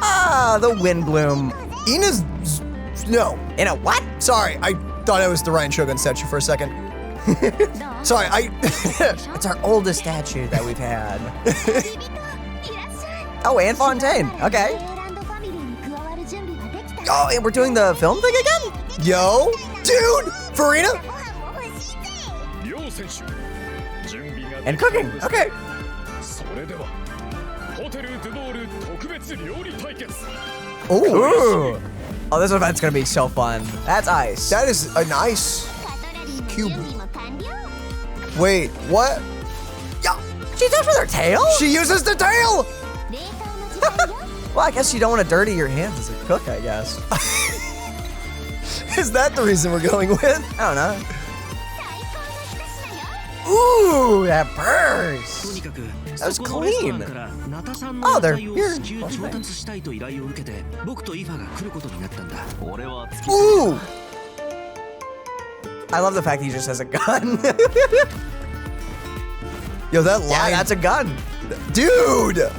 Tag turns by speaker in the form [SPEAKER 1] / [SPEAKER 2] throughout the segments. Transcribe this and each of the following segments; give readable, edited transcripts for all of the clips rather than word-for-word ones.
[SPEAKER 1] Ah, the Windblume.
[SPEAKER 2] Ina's... No.
[SPEAKER 1] Ina what?
[SPEAKER 2] Sorry, I thought it was the Ryan Shogun statue for a second. Sorry,
[SPEAKER 1] It's our oldest statue that we've had. Oh, and Fontaine. Okay. Oh, and we're doing the film thing again?
[SPEAKER 2] Yo, dude, Farina?
[SPEAKER 1] And cooking. Okay. Ooh. Oh, this event's gonna be so fun. That's ice.
[SPEAKER 2] That is a nice cube. Wait, what?
[SPEAKER 1] Yeah, she does with her tail?
[SPEAKER 2] She uses the tail!
[SPEAKER 1] Well, I guess you don't want to dirty your hands as a cook, I guess.
[SPEAKER 2] Is that the reason we're going with?
[SPEAKER 1] I don't know. Ooh, that burst. That was clean. Oh, they're here.
[SPEAKER 2] Ooh!
[SPEAKER 1] I love the fact he just has a gun.
[SPEAKER 2] Yo, that line.
[SPEAKER 1] Yeah, that's a gun.
[SPEAKER 2] Dude!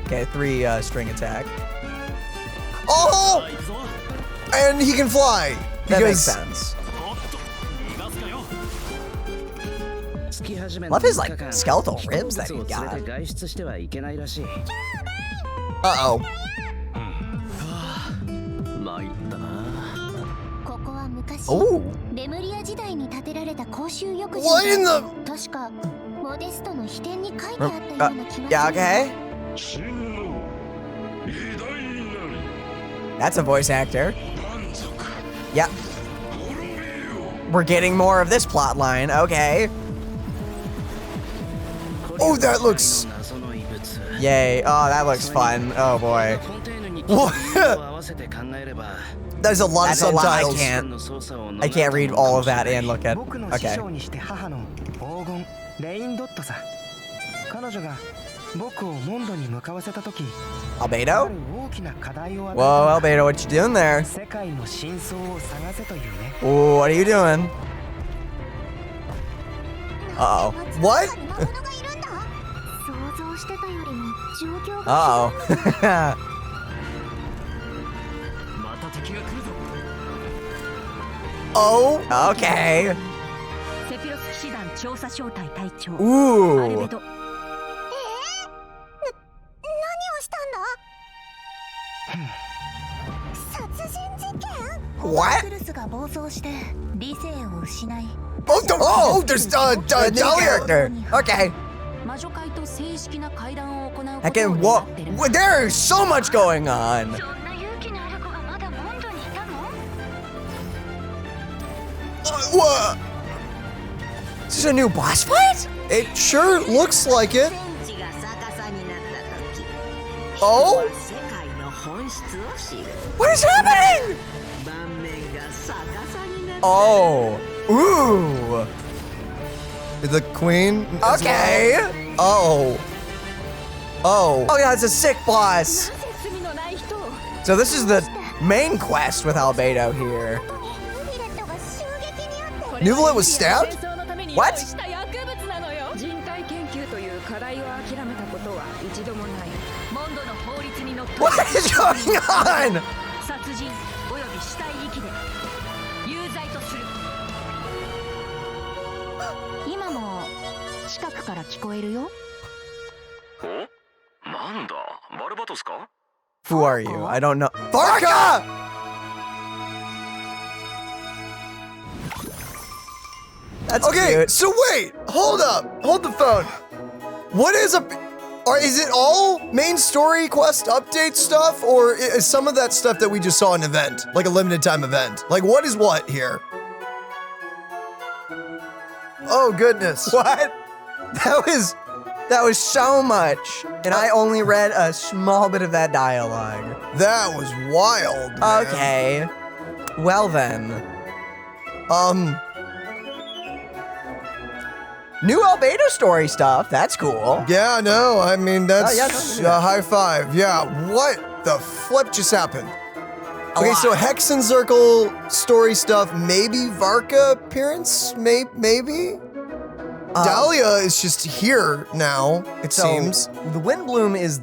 [SPEAKER 1] Okay, 3 string attack.
[SPEAKER 2] Oh! And he can fly.
[SPEAKER 1] That makes sense. Love his like skeletal ribs that he got.
[SPEAKER 2] Uh-oh.
[SPEAKER 1] Oh.
[SPEAKER 2] What in the...
[SPEAKER 1] Yeah, okay. That's a voice actor. Yep. We're getting more of this plot line. Okay.
[SPEAKER 2] Oh, that looks...
[SPEAKER 1] Yay. Oh, that looks fun. Oh, boy.
[SPEAKER 2] There's a lot of subtitles.
[SPEAKER 1] I can't read all of that and look at... Okay. Albedo? Whoa, Albedo, what you doing there? Ooh, what are you doing? Uh-oh.
[SPEAKER 2] What?
[SPEAKER 1] Uh-oh.
[SPEAKER 2] Oh,
[SPEAKER 1] okay. Ooh. What?
[SPEAKER 2] Oh, there's
[SPEAKER 1] new character. Okay. Again, what? There is so much going on.
[SPEAKER 2] What?
[SPEAKER 1] Is this a new boss fight?
[SPEAKER 2] It sure looks like it. Oh?
[SPEAKER 1] What is happening? Oh. Ooh.
[SPEAKER 2] The queen?
[SPEAKER 1] Okay.
[SPEAKER 2] Oh. Oh.
[SPEAKER 1] Oh yeah, it's a sick boss. So this is the main quest with Albedo here.
[SPEAKER 2] Nuvolet was stabbed?
[SPEAKER 1] What? What is going on? Who are you? I don't know.
[SPEAKER 2] Varka!
[SPEAKER 1] That's
[SPEAKER 2] okay,
[SPEAKER 1] cute.
[SPEAKER 2] so wait, hold up, hold the phone. What is is it all main story quest update stuff, or is some of that stuff that we just saw an event, like a limited time event? Like what is what here? Oh goodness.
[SPEAKER 1] What? That was so much, and I only read a small bit of that dialogue.
[SPEAKER 2] That was wild, man.
[SPEAKER 1] Okay. Well then. New Albedo story stuff. That's cool.
[SPEAKER 2] Yeah, no, I mean, that's
[SPEAKER 1] yeah,
[SPEAKER 2] high five. Yeah, what the flip just happened? Okay,
[SPEAKER 1] lot.
[SPEAKER 2] so Hex and Circle story stuff, maybe Varka appearance, maybe? Dahlia is just here now, it
[SPEAKER 1] So
[SPEAKER 2] seems.
[SPEAKER 1] the Windblume is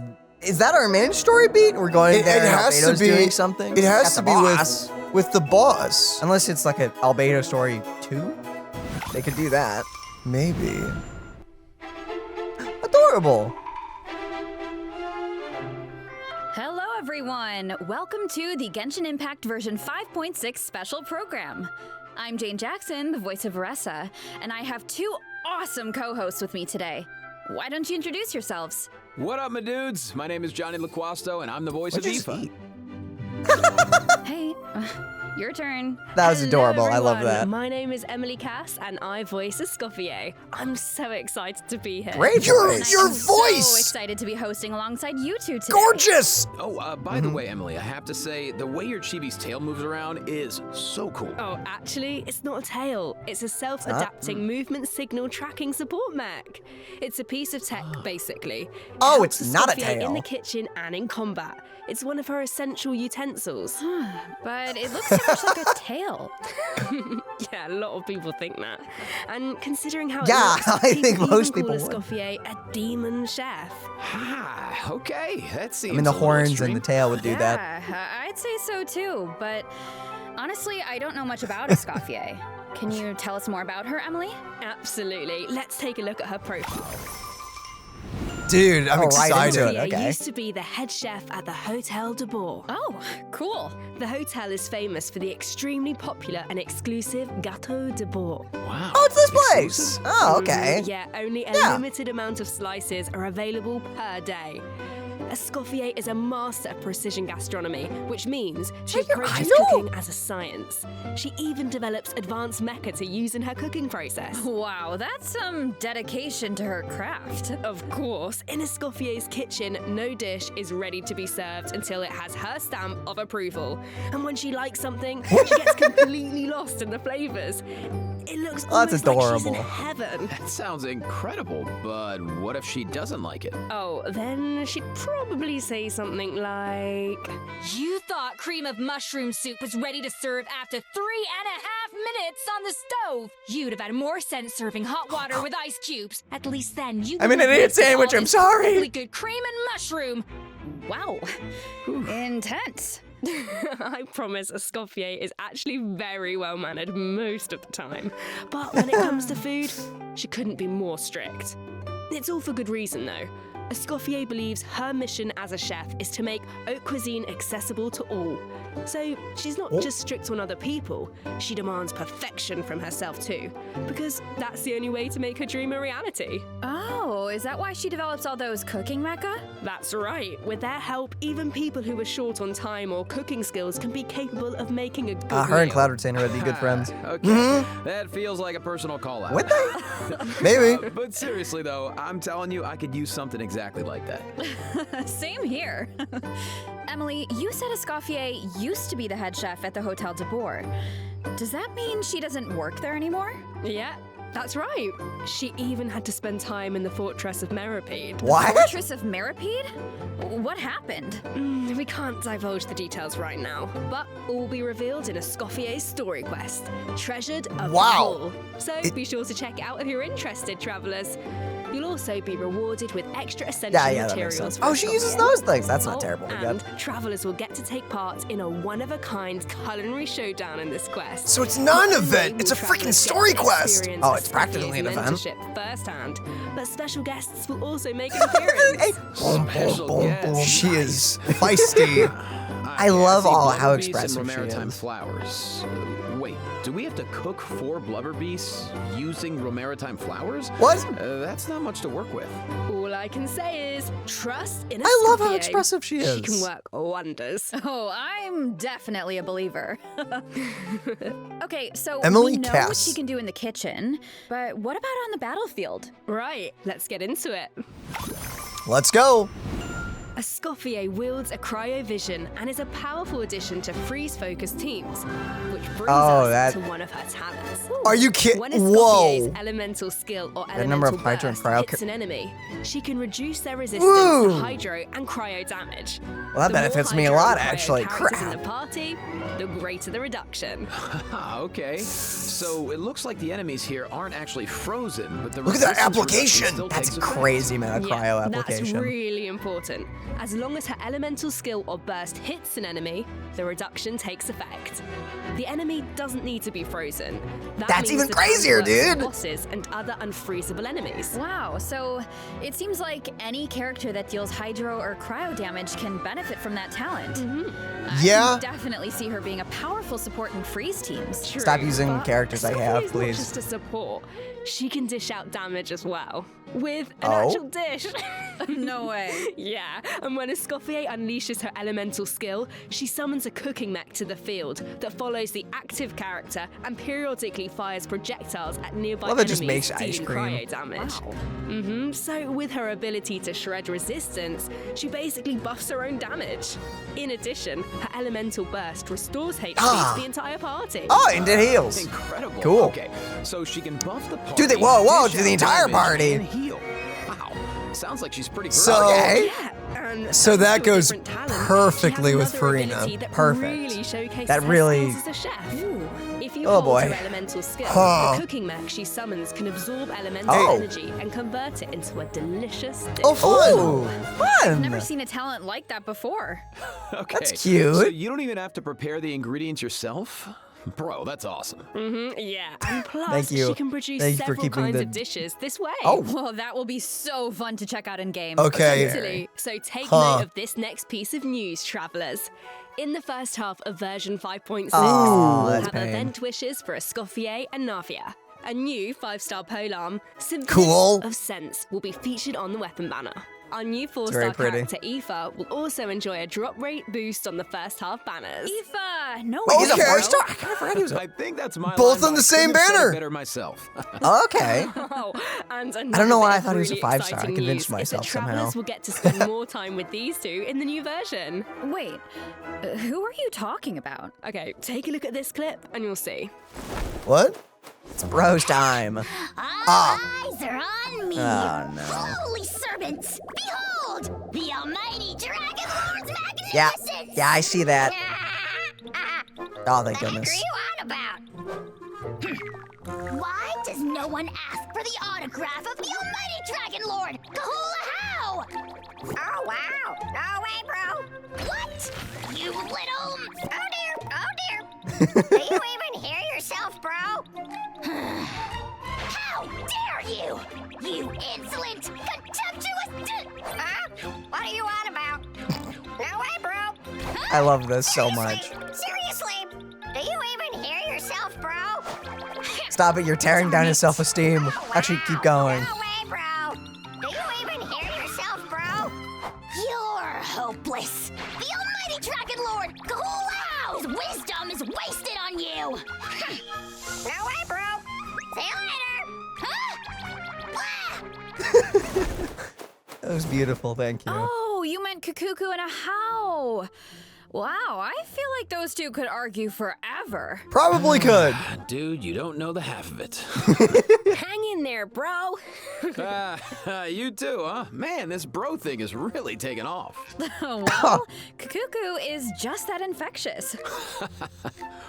[SPEAKER 1] that our main story beat? We're going
[SPEAKER 2] It
[SPEAKER 1] there and
[SPEAKER 2] has to
[SPEAKER 1] Albedo's
[SPEAKER 2] be-
[SPEAKER 1] doing something?
[SPEAKER 2] It has
[SPEAKER 1] Got
[SPEAKER 2] to
[SPEAKER 1] the
[SPEAKER 2] be
[SPEAKER 1] boss.
[SPEAKER 2] with the boss.
[SPEAKER 1] Unless it's like an Albedo story 2? They could do that.
[SPEAKER 2] Maybe.
[SPEAKER 1] Adorable.
[SPEAKER 3] Hello everyone! Welcome to the Genshin Impact version 5.6 special program. I'm Jane Jackson, the voice of Varesa, and I have two awesome co-hosts with me today. Why don't you introduce yourselves?
[SPEAKER 4] What up, my dudes? My name is Johnny LaQuasto, and I'm the voice
[SPEAKER 1] What'd
[SPEAKER 4] of
[SPEAKER 1] you just
[SPEAKER 4] Aoife.
[SPEAKER 1] eat?
[SPEAKER 3] Hey, your turn.
[SPEAKER 1] That was
[SPEAKER 5] Hello,
[SPEAKER 1] adorable. I love
[SPEAKER 5] everyone.
[SPEAKER 1] that.
[SPEAKER 5] My name is Emily Cass, and I voice Escoffier. I'm so excited to be here.
[SPEAKER 1] Great
[SPEAKER 2] Your
[SPEAKER 1] voice.
[SPEAKER 2] your
[SPEAKER 3] I'm so
[SPEAKER 2] voice!
[SPEAKER 3] excited to be hosting alongside you two today.
[SPEAKER 2] Gorgeous!
[SPEAKER 4] Oh, by the way, Emily, I have to say, the way your chibi's tail moves around is so cool.
[SPEAKER 5] Oh, actually, it's not a tail. It's a self-adapting movement signal tracking support mech. It's a piece of tech, basically. It
[SPEAKER 1] Oh,
[SPEAKER 5] helps
[SPEAKER 1] it's not a
[SPEAKER 5] Escoffier
[SPEAKER 1] tail.
[SPEAKER 5] in the kitchen and in combat. It's one of her essential utensils.
[SPEAKER 3] But it looks so much like a tail.
[SPEAKER 5] Yeah, a lot of people think that. And considering how
[SPEAKER 1] Yeah,
[SPEAKER 5] it looks,
[SPEAKER 1] I think
[SPEAKER 5] people
[SPEAKER 1] most
[SPEAKER 5] even call
[SPEAKER 1] people would.
[SPEAKER 5] Escoffier a demon chef.
[SPEAKER 4] Ah, okay, that seems
[SPEAKER 1] I mean, the
[SPEAKER 4] a little
[SPEAKER 1] horns
[SPEAKER 4] extreme.
[SPEAKER 1] and the tail would do that.
[SPEAKER 3] Yeah, I'd say so too, but honestly, I don't know much about Escoffier. Can you tell us more about her, Emily?
[SPEAKER 5] Absolutely. Let's take a look at her profile.
[SPEAKER 2] Dude, I'm
[SPEAKER 1] Oh, right
[SPEAKER 2] excited.
[SPEAKER 1] into it.
[SPEAKER 5] Escoffier
[SPEAKER 1] okay.
[SPEAKER 5] used to be the head chef at the Hotel de Bourg.
[SPEAKER 3] Oh, cool.
[SPEAKER 5] The hotel is famous for the extremely popular and exclusive Gâteau de Bourg.
[SPEAKER 4] Wow.
[SPEAKER 1] Oh, it's this place. Oh, okay.
[SPEAKER 5] Yeah, only a
[SPEAKER 1] Yeah.
[SPEAKER 5] limited amount of slices are available per day. Escoffier is a master of precision gastronomy, which means she approaches
[SPEAKER 1] know.
[SPEAKER 5] cooking as a science. She even develops advanced mecha to use in her cooking process.
[SPEAKER 3] Wow, that's some dedication to her craft.
[SPEAKER 5] Of course, in Escoffier's kitchen, no dish is ready to be served until it has her stamp of approval. And when she likes something, she gets completely lost in the flavors. It looks
[SPEAKER 1] Oh, that's
[SPEAKER 5] almost like she's in
[SPEAKER 1] adorable.
[SPEAKER 5] heaven.
[SPEAKER 4] That sounds incredible, but what if she doesn't like it?
[SPEAKER 5] Oh, then she'd probably say something like,
[SPEAKER 6] You thought cream of mushroom soup was ready to serve after 3.5 minutes on the stove. You'd have had more sense serving hot water with ice cubes. At least then you
[SPEAKER 1] I'm an
[SPEAKER 6] wouldn't have
[SPEAKER 1] idiot
[SPEAKER 6] wasted
[SPEAKER 1] sandwich,
[SPEAKER 6] all
[SPEAKER 1] I'm
[SPEAKER 6] this
[SPEAKER 1] sorry.
[SPEAKER 6] perfectly good cream and mushroom.
[SPEAKER 3] Wow. Intense.
[SPEAKER 5] I promise Escoffier is actually very well mannered most of the time. But when it comes to food, she couldn't be more strict. It's all for good reason though. Escoffier believes her mission as a chef is to make haute cuisine accessible to all. So she's not just strict on other people, she demands perfection from herself too. Because that's the only way to make her dream a reality.
[SPEAKER 3] Oh, is that why she develops all those cooking mecha?
[SPEAKER 5] That's right. With their help, even people who are short on time or cooking skills can be capable of making a good
[SPEAKER 1] Her and
[SPEAKER 5] meal.
[SPEAKER 1] Cloud Retainer would be good friends.
[SPEAKER 4] Okay, that feels like a personal call out.
[SPEAKER 1] Would they?
[SPEAKER 2] Maybe.
[SPEAKER 4] But seriously though, I'm telling you, I could use something exactly like that.
[SPEAKER 3] Same here. Emily, you said Escoffier used to be the head chef at the Hotel de Bourg. Does that mean she doesn't work there anymore?
[SPEAKER 5] Yeah, that's right. She even had to spend time in the Fortress of Meripede.
[SPEAKER 1] What?
[SPEAKER 3] Fortress of Meripede? What happened?
[SPEAKER 5] We can't divulge the details right now, but all will be revealed in Escoffier's story quest, Treasured of the
[SPEAKER 2] Wow.
[SPEAKER 5] Hall. So be sure to check it out if you're interested, travelers. You'll also be rewarded with extra essential
[SPEAKER 1] Yeah, that makes
[SPEAKER 5] materials.
[SPEAKER 1] sense.
[SPEAKER 5] for
[SPEAKER 1] Oh, she uses
[SPEAKER 5] Escoffier.
[SPEAKER 1] those things. That's not
[SPEAKER 5] Oh,
[SPEAKER 1] terrible. We
[SPEAKER 5] and
[SPEAKER 1] got.
[SPEAKER 5] travelers will get to take part in a one-of-a-kind culinary showdown in this quest.
[SPEAKER 2] So it's not an
[SPEAKER 5] Not only
[SPEAKER 2] event,
[SPEAKER 5] will
[SPEAKER 2] it's a
[SPEAKER 5] travelers
[SPEAKER 2] freaking
[SPEAKER 5] get
[SPEAKER 2] story
[SPEAKER 5] to
[SPEAKER 2] quest.
[SPEAKER 5] experience
[SPEAKER 1] Oh, it's practically an
[SPEAKER 5] Escoffier's
[SPEAKER 1] event.
[SPEAKER 5] mentorship firsthand, but special guests will also make an appearance.
[SPEAKER 4] Special guest.
[SPEAKER 2] She is feisty.
[SPEAKER 1] I love
[SPEAKER 4] see
[SPEAKER 1] all
[SPEAKER 4] blubber
[SPEAKER 1] how
[SPEAKER 4] beasts
[SPEAKER 1] expressive
[SPEAKER 4] and
[SPEAKER 1] she
[SPEAKER 4] Romaritime
[SPEAKER 1] is.
[SPEAKER 4] flowers. Wait, do we have to cook 4 blubber beasts using Romaritime flowers?
[SPEAKER 1] What?
[SPEAKER 4] That's not much to work with.
[SPEAKER 5] All I can say is trust in
[SPEAKER 1] I love how
[SPEAKER 5] Escoffier.
[SPEAKER 1] expressive she
[SPEAKER 5] She can
[SPEAKER 1] is.
[SPEAKER 5] work wonders.
[SPEAKER 3] Oh, I'm definitely a believer. Okay, so
[SPEAKER 2] Emily
[SPEAKER 3] we know what
[SPEAKER 2] Cass.
[SPEAKER 3] she can do in the kitchen, but what about on the battlefield?
[SPEAKER 5] Right, let's get into it.
[SPEAKER 2] Let's go.
[SPEAKER 5] Escoffier wields a cryovision and is a powerful addition to freeze-focused teams, which brings us to one of her talents.
[SPEAKER 2] Are you kidding?
[SPEAKER 5] When
[SPEAKER 2] Whoa.
[SPEAKER 5] Escoffier's elemental skill or
[SPEAKER 1] The number
[SPEAKER 5] elemental
[SPEAKER 1] of Hydro and
[SPEAKER 5] burst
[SPEAKER 1] cryo
[SPEAKER 5] hits an enemy, she can reduce their resistance to hydro and cryo damage.
[SPEAKER 1] Well, that
[SPEAKER 5] The more
[SPEAKER 1] benefits me a
[SPEAKER 5] hydro
[SPEAKER 1] lot,
[SPEAKER 5] and cryo
[SPEAKER 1] actually.
[SPEAKER 5] characters in
[SPEAKER 1] Crap.
[SPEAKER 5] the party, the greater the reduction.
[SPEAKER 4] Okay. So it looks like the enemies here aren't actually frozen, but the
[SPEAKER 2] Look at that
[SPEAKER 4] resistance reduction
[SPEAKER 2] application.
[SPEAKER 4] still
[SPEAKER 1] That's
[SPEAKER 4] takes
[SPEAKER 1] a
[SPEAKER 4] effect.
[SPEAKER 1] crazy amount of cryo application.
[SPEAKER 5] That's really important. As long as her elemental skill or burst hits an enemy, the reduction takes effect. The enemy doesn't need to be frozen.
[SPEAKER 1] That's
[SPEAKER 5] means
[SPEAKER 1] even
[SPEAKER 5] the damage
[SPEAKER 1] crazier,
[SPEAKER 5] works for
[SPEAKER 1] dude.
[SPEAKER 5] Bosses and other unfreezable enemies.
[SPEAKER 3] Wow, so it seems like any character that deals hydro or cryo damage can benefit from that talent. I
[SPEAKER 2] Yeah.
[SPEAKER 3] can definitely see her being a powerful support in freeze teams.
[SPEAKER 5] True,
[SPEAKER 1] Stop using
[SPEAKER 5] but
[SPEAKER 1] characters I have,
[SPEAKER 5] Escoffier's
[SPEAKER 1] please.
[SPEAKER 5] Not just a support. She can dish out damage as well. With an
[SPEAKER 1] Oh?
[SPEAKER 5] actual dish.
[SPEAKER 3] No way.
[SPEAKER 5] Yeah, and when Escoffier unleashes her elemental skill, she summons a cooking mech to the field that follows the active character and periodically fires projectiles at nearby
[SPEAKER 1] Love it
[SPEAKER 5] enemies,
[SPEAKER 1] just makes ice
[SPEAKER 5] dealing
[SPEAKER 1] cream.
[SPEAKER 5] cryo damage. So with her ability to shred resistance, she basically buffs her own damage. In addition, her elemental burst restores HP to the entire party.
[SPEAKER 1] Oh, and it heals.
[SPEAKER 4] Incredible.
[SPEAKER 1] Cool.
[SPEAKER 4] Okay, so she can buff the party.
[SPEAKER 1] Dude, whoa,
[SPEAKER 4] dish
[SPEAKER 1] to the
[SPEAKER 4] out
[SPEAKER 1] entire
[SPEAKER 4] damage,
[SPEAKER 1] party.
[SPEAKER 4] and heal. Wow. Sounds like she's pretty
[SPEAKER 2] So-
[SPEAKER 4] great.
[SPEAKER 1] Okay.
[SPEAKER 5] Yeah, and
[SPEAKER 2] So that
[SPEAKER 5] thanks to a
[SPEAKER 2] goes
[SPEAKER 5] different talent,
[SPEAKER 2] perfectly
[SPEAKER 5] she has
[SPEAKER 2] with
[SPEAKER 5] another
[SPEAKER 2] Farina.
[SPEAKER 5] ability that
[SPEAKER 1] Perfect.
[SPEAKER 5] Really showcases
[SPEAKER 1] That
[SPEAKER 5] her
[SPEAKER 1] really-
[SPEAKER 5] skills as a chef. If you
[SPEAKER 1] Oh,
[SPEAKER 5] hold
[SPEAKER 1] boy.
[SPEAKER 5] her elemental skill,
[SPEAKER 2] Huh.
[SPEAKER 5] the cooking mech she summons can absorb elemental
[SPEAKER 1] Oh.
[SPEAKER 5] energy and convert it into a delicious dish.
[SPEAKER 2] Oh, fun.
[SPEAKER 1] Ooh, fun.
[SPEAKER 3] Never seen a talent like that before.
[SPEAKER 4] Okay.
[SPEAKER 1] That's cute.
[SPEAKER 4] So you don't even have to prepare the ingredients yourself? Bro, that's awesome.
[SPEAKER 5] Yeah, and plus
[SPEAKER 1] Thank you.
[SPEAKER 5] she can produce
[SPEAKER 1] Thank you for
[SPEAKER 5] several
[SPEAKER 1] keeping
[SPEAKER 5] kinds
[SPEAKER 1] the-
[SPEAKER 5] of dishes this way.
[SPEAKER 1] Oh.
[SPEAKER 3] Well, that will be so fun to check out in game.
[SPEAKER 2] Okay.
[SPEAKER 5] Totally. So take
[SPEAKER 2] Huh.
[SPEAKER 5] note of this next piece of news, travelers. In the first half of version 5.6,
[SPEAKER 1] Oh,
[SPEAKER 5] we'll
[SPEAKER 1] that's
[SPEAKER 5] have
[SPEAKER 1] pain.
[SPEAKER 5] event wishes for Escoffier and Navia. A new 5-star polearm, Symphony
[SPEAKER 2] Cool.
[SPEAKER 5] of Sense, will be featured on the weapon banner. Our new
[SPEAKER 1] very
[SPEAKER 5] 4-star
[SPEAKER 1] pretty.
[SPEAKER 5] character, Aoife, will also enjoy a drop rate boost on the first half banners.
[SPEAKER 3] Aoife! No
[SPEAKER 1] Wait, he's a
[SPEAKER 2] Okay.
[SPEAKER 1] 4-star? I kind of forgot he was a...
[SPEAKER 4] I think that's my
[SPEAKER 2] Both
[SPEAKER 4] line,
[SPEAKER 2] on
[SPEAKER 4] but
[SPEAKER 2] the
[SPEAKER 4] I
[SPEAKER 2] same
[SPEAKER 4] couldn't have said it
[SPEAKER 2] banner.
[SPEAKER 4] better myself.
[SPEAKER 1] Okay.
[SPEAKER 5] Oh, and
[SPEAKER 1] I don't know why I
[SPEAKER 5] another
[SPEAKER 1] thought he was a
[SPEAKER 5] really
[SPEAKER 1] 5-star. I
[SPEAKER 5] exciting
[SPEAKER 1] convinced
[SPEAKER 5] news is that
[SPEAKER 1] myself somehow.
[SPEAKER 5] travelers will get to spend more time with these two in the new version.
[SPEAKER 3] Wait, who are you talking about?
[SPEAKER 5] Okay, take a look at this clip and you'll see.
[SPEAKER 2] What?
[SPEAKER 1] It's bros time.
[SPEAKER 7] All eyes are on me.
[SPEAKER 1] Oh, no.
[SPEAKER 7] Holy servants! Behold, the almighty Dragon Lord's
[SPEAKER 1] Yeah,
[SPEAKER 7] magnificence!
[SPEAKER 1] yeah, I see that. Oh, thank
[SPEAKER 7] The heck are
[SPEAKER 1] goodness.
[SPEAKER 7] you on about? Why does no one ask for the autograph of the almighty Dragon Lord? Kahula how? Oh, wow. No way, bro. What? You little... Oh, dear. Oh, dear. Do you even hear yourself, bro? How dare you? You insolent, contemptuous... What are you on about? No way, bro.
[SPEAKER 1] I love this so much.
[SPEAKER 7] Seriously? Do you even hear yourself, bro?
[SPEAKER 1] Stop it, you're tearing down his self-esteem. Actually, keep going.
[SPEAKER 7] No way, bro. Do you even hear yourself, bro? You're hopeless. The almighty Dragon Lord, Kahulao! His wisdom is wasted on you. No way, bro. See you later.
[SPEAKER 1] That was beautiful, thank you.
[SPEAKER 3] Oh, you meant Kakuku and a how. Wow, I feel like those two could argue forever.
[SPEAKER 2] Probably could.
[SPEAKER 4] Dude, you don't know the half of it.
[SPEAKER 5] Hang in there, bro.
[SPEAKER 4] You too, huh? Man, this bro thing is really taking off.
[SPEAKER 3] Well, Kakuku is just that infectious.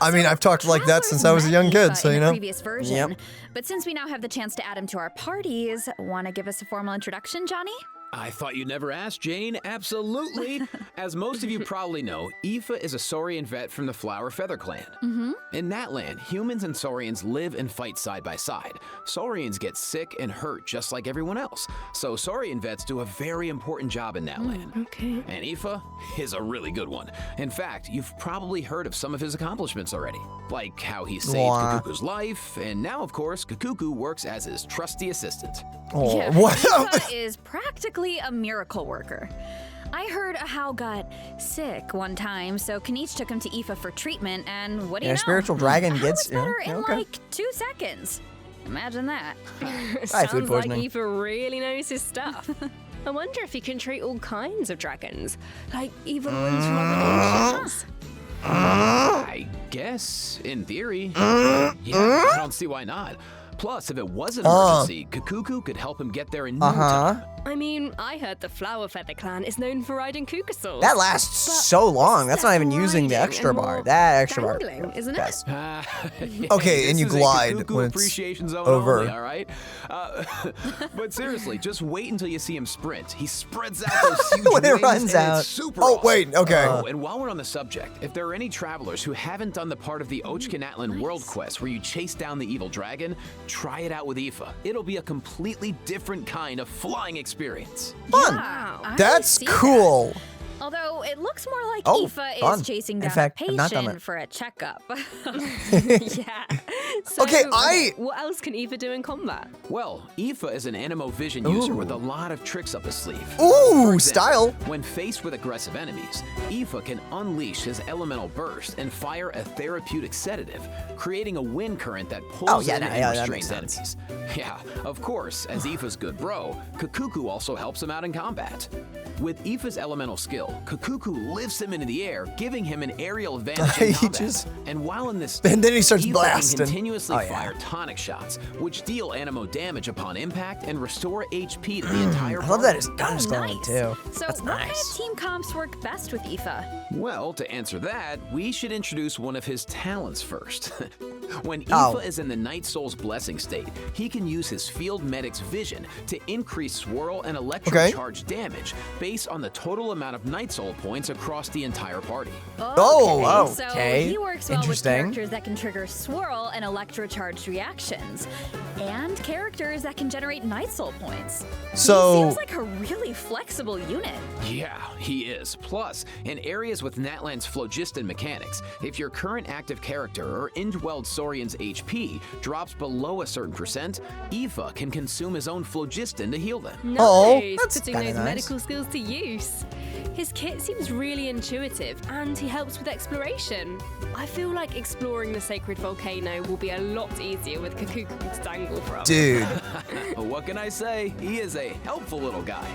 [SPEAKER 2] I mean, I've talked like that since I was a young kid, so
[SPEAKER 3] in
[SPEAKER 2] you
[SPEAKER 3] the
[SPEAKER 2] know.
[SPEAKER 3] previous version.
[SPEAKER 1] Yep.
[SPEAKER 3] But since we now have the chance to add him to our parties, want to give us a formal introduction, Johnny?
[SPEAKER 4] I thought you'd never ask, Jane. Absolutely. As most of you probably know, Aoife is a Saurian vet from the Flower Feather clan. In that land, humans and Saurians live and fight side by side. Saurians get sick and hurt just like everyone else. So Saurian vets do a very important job in that land.
[SPEAKER 5] Okay.
[SPEAKER 4] And Aoife is a really good one. In fact, you've probably heard of some of his accomplishments already. Like how he saved
[SPEAKER 1] Wah.
[SPEAKER 4] Kakuku's life, and now, of course, Kakuku works as his trusty assistant.
[SPEAKER 2] Oh,
[SPEAKER 3] Yeah,
[SPEAKER 2] what?
[SPEAKER 3] Aoife is practically a miracle worker. I heard Ahau got sick one time, so Kinich took him to Aoife for treatment, and what do you
[SPEAKER 1] Yeah,
[SPEAKER 3] know?
[SPEAKER 1] spiritual dragon
[SPEAKER 3] Ahau
[SPEAKER 1] gets...
[SPEAKER 3] was better
[SPEAKER 1] yeah,
[SPEAKER 3] in
[SPEAKER 1] okay.
[SPEAKER 3] like 2 seconds. Imagine that.
[SPEAKER 1] food
[SPEAKER 5] Sounds like
[SPEAKER 1] poisoning.
[SPEAKER 5] Aoife really knows his stuff. I wonder if he can treat all kinds of dragons, like even ones from other nations.
[SPEAKER 4] I guess, in theory. Yeah, I don't see why not. Plus, if it was an emergency, Kakuku could help him get there in no time.
[SPEAKER 5] I mean, I heard the Flower Feather clan is known for riding kukasaurs.
[SPEAKER 1] That lasts so long. That's not even using the extra bar. That extra bar.
[SPEAKER 5] Dangling, isn't it?
[SPEAKER 1] Yes.
[SPEAKER 2] Okay, and
[SPEAKER 4] this
[SPEAKER 2] you
[SPEAKER 4] is a
[SPEAKER 2] glide
[SPEAKER 4] Kakuku
[SPEAKER 2] when it's
[SPEAKER 4] appreciation zone
[SPEAKER 2] over.
[SPEAKER 4] only, all right? But seriously, just wait until you see him sprint. He spreads out those huge
[SPEAKER 1] When it
[SPEAKER 4] wings,
[SPEAKER 1] runs
[SPEAKER 4] and
[SPEAKER 1] out.
[SPEAKER 4] It's super
[SPEAKER 2] Oh,
[SPEAKER 4] awesome.
[SPEAKER 2] wait, okay.
[SPEAKER 4] Oh, and while we're on the subject, if there are any travelers who haven't done the part of the Ochkanatlan World Quest where you chase down the evil dragon, try it out with Aoife. It'll be a completely different kind of flying experience.
[SPEAKER 2] Fun.
[SPEAKER 3] Wow, I
[SPEAKER 2] That's
[SPEAKER 3] see that.
[SPEAKER 2] cool.
[SPEAKER 3] Although it looks more like
[SPEAKER 1] Oh,
[SPEAKER 3] Aoife
[SPEAKER 1] fun.
[SPEAKER 3] is chasing
[SPEAKER 1] In
[SPEAKER 3] down
[SPEAKER 1] fact,
[SPEAKER 3] a
[SPEAKER 1] I've not done
[SPEAKER 3] patient
[SPEAKER 1] that.
[SPEAKER 3] for a checkup.
[SPEAKER 5] Yeah. So,
[SPEAKER 2] Okay,
[SPEAKER 5] what else can Aoife do in combat?
[SPEAKER 4] Well, Aoife is an Animo Vision user with a lot of tricks up his sleeve.
[SPEAKER 2] Ooh,
[SPEAKER 4] For example,
[SPEAKER 2] style.
[SPEAKER 4] When faced with aggressive enemies, Aoife can unleash his elemental burst and fire a therapeutic sedative, creating a wind current that pulls in and
[SPEAKER 1] that makes
[SPEAKER 4] restrains
[SPEAKER 1] sense.
[SPEAKER 4] enemies. Yeah, of course, as Aoife's good bro, Kakuku also helps him out in combat. With Aoife's elemental skill, Kakuku lifts him into the air, giving him an aerial advantage in
[SPEAKER 2] He
[SPEAKER 4] combat.
[SPEAKER 2] just-
[SPEAKER 4] And while in this
[SPEAKER 2] And then he starts
[SPEAKER 4] Aoife
[SPEAKER 2] blasting.
[SPEAKER 4] can continuously
[SPEAKER 1] Oh, yeah.
[SPEAKER 4] fire tonic shots, which deal animo damage upon impact and restore HP to the entire
[SPEAKER 1] I love that
[SPEAKER 4] party.
[SPEAKER 1] his gun is glowing
[SPEAKER 3] nice.
[SPEAKER 1] too.
[SPEAKER 3] So
[SPEAKER 1] That's
[SPEAKER 3] what kind
[SPEAKER 1] nice.
[SPEAKER 3] of team comps work best with Aoife?
[SPEAKER 4] Well, to answer that, we should introduce one of his talents first. When Aoife
[SPEAKER 1] Oh.
[SPEAKER 4] is in the Night Soul's blessing state, he can use his Field Medic's vision to increase swirl and electro-charge damage based on the total amount of Night Soul points across the entire party.
[SPEAKER 2] Oh,
[SPEAKER 3] So
[SPEAKER 1] okay.
[SPEAKER 3] he works well with
[SPEAKER 1] Interesting.
[SPEAKER 3] characters that can trigger swirl and electrocharged reactions, and characters that can generate Night Soul points.
[SPEAKER 2] So-
[SPEAKER 3] he seems like a really flexible unit.
[SPEAKER 4] Yeah, he is. Plus, in areas with Natlan's phlogiston mechanics, if your current active character or indwelled Saurian's HP drops below a certain percent, Aoife can consume his own phlogiston to heal them.
[SPEAKER 5] Nice.
[SPEAKER 2] Oh,
[SPEAKER 1] that's
[SPEAKER 5] Putting
[SPEAKER 1] kinda
[SPEAKER 5] those
[SPEAKER 1] nice.
[SPEAKER 5] medical skills to use. His kit seems really intuitive, and he helps with exploration. I feel like exploring the sacred volcano will be a lot easier with Kakuku to dangle from.
[SPEAKER 2] Dude.
[SPEAKER 4] What can I say? He is a helpful little guy.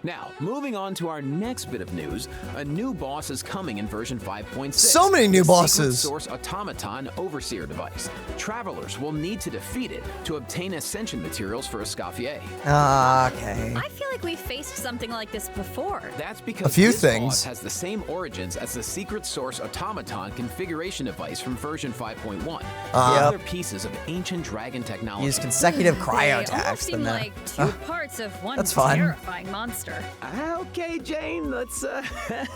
[SPEAKER 4] Now, moving on to our next bit of news, a new boss is coming in version 5.6.
[SPEAKER 2] So many new
[SPEAKER 4] the
[SPEAKER 2] bosses.
[SPEAKER 4] Secret Source Automaton Overseer device. Travelers will need to defeat it to obtain ascension materials for Escoffier.
[SPEAKER 1] Okay.
[SPEAKER 3] I feel like we've faced something like this before.
[SPEAKER 4] That's because
[SPEAKER 2] A few
[SPEAKER 4] this
[SPEAKER 2] things.
[SPEAKER 4] boss has the same origins as the Secret Source Automaton configuration device from version 5.1. Other pieces of ancient dragon technology.
[SPEAKER 1] Use consecutive
[SPEAKER 3] They
[SPEAKER 1] cryo
[SPEAKER 3] almost
[SPEAKER 1] attacks.
[SPEAKER 3] seem
[SPEAKER 1] then
[SPEAKER 3] like two parts of one
[SPEAKER 1] that's fun.
[SPEAKER 3] terrifying monster.
[SPEAKER 4] Okay, Jane, let's,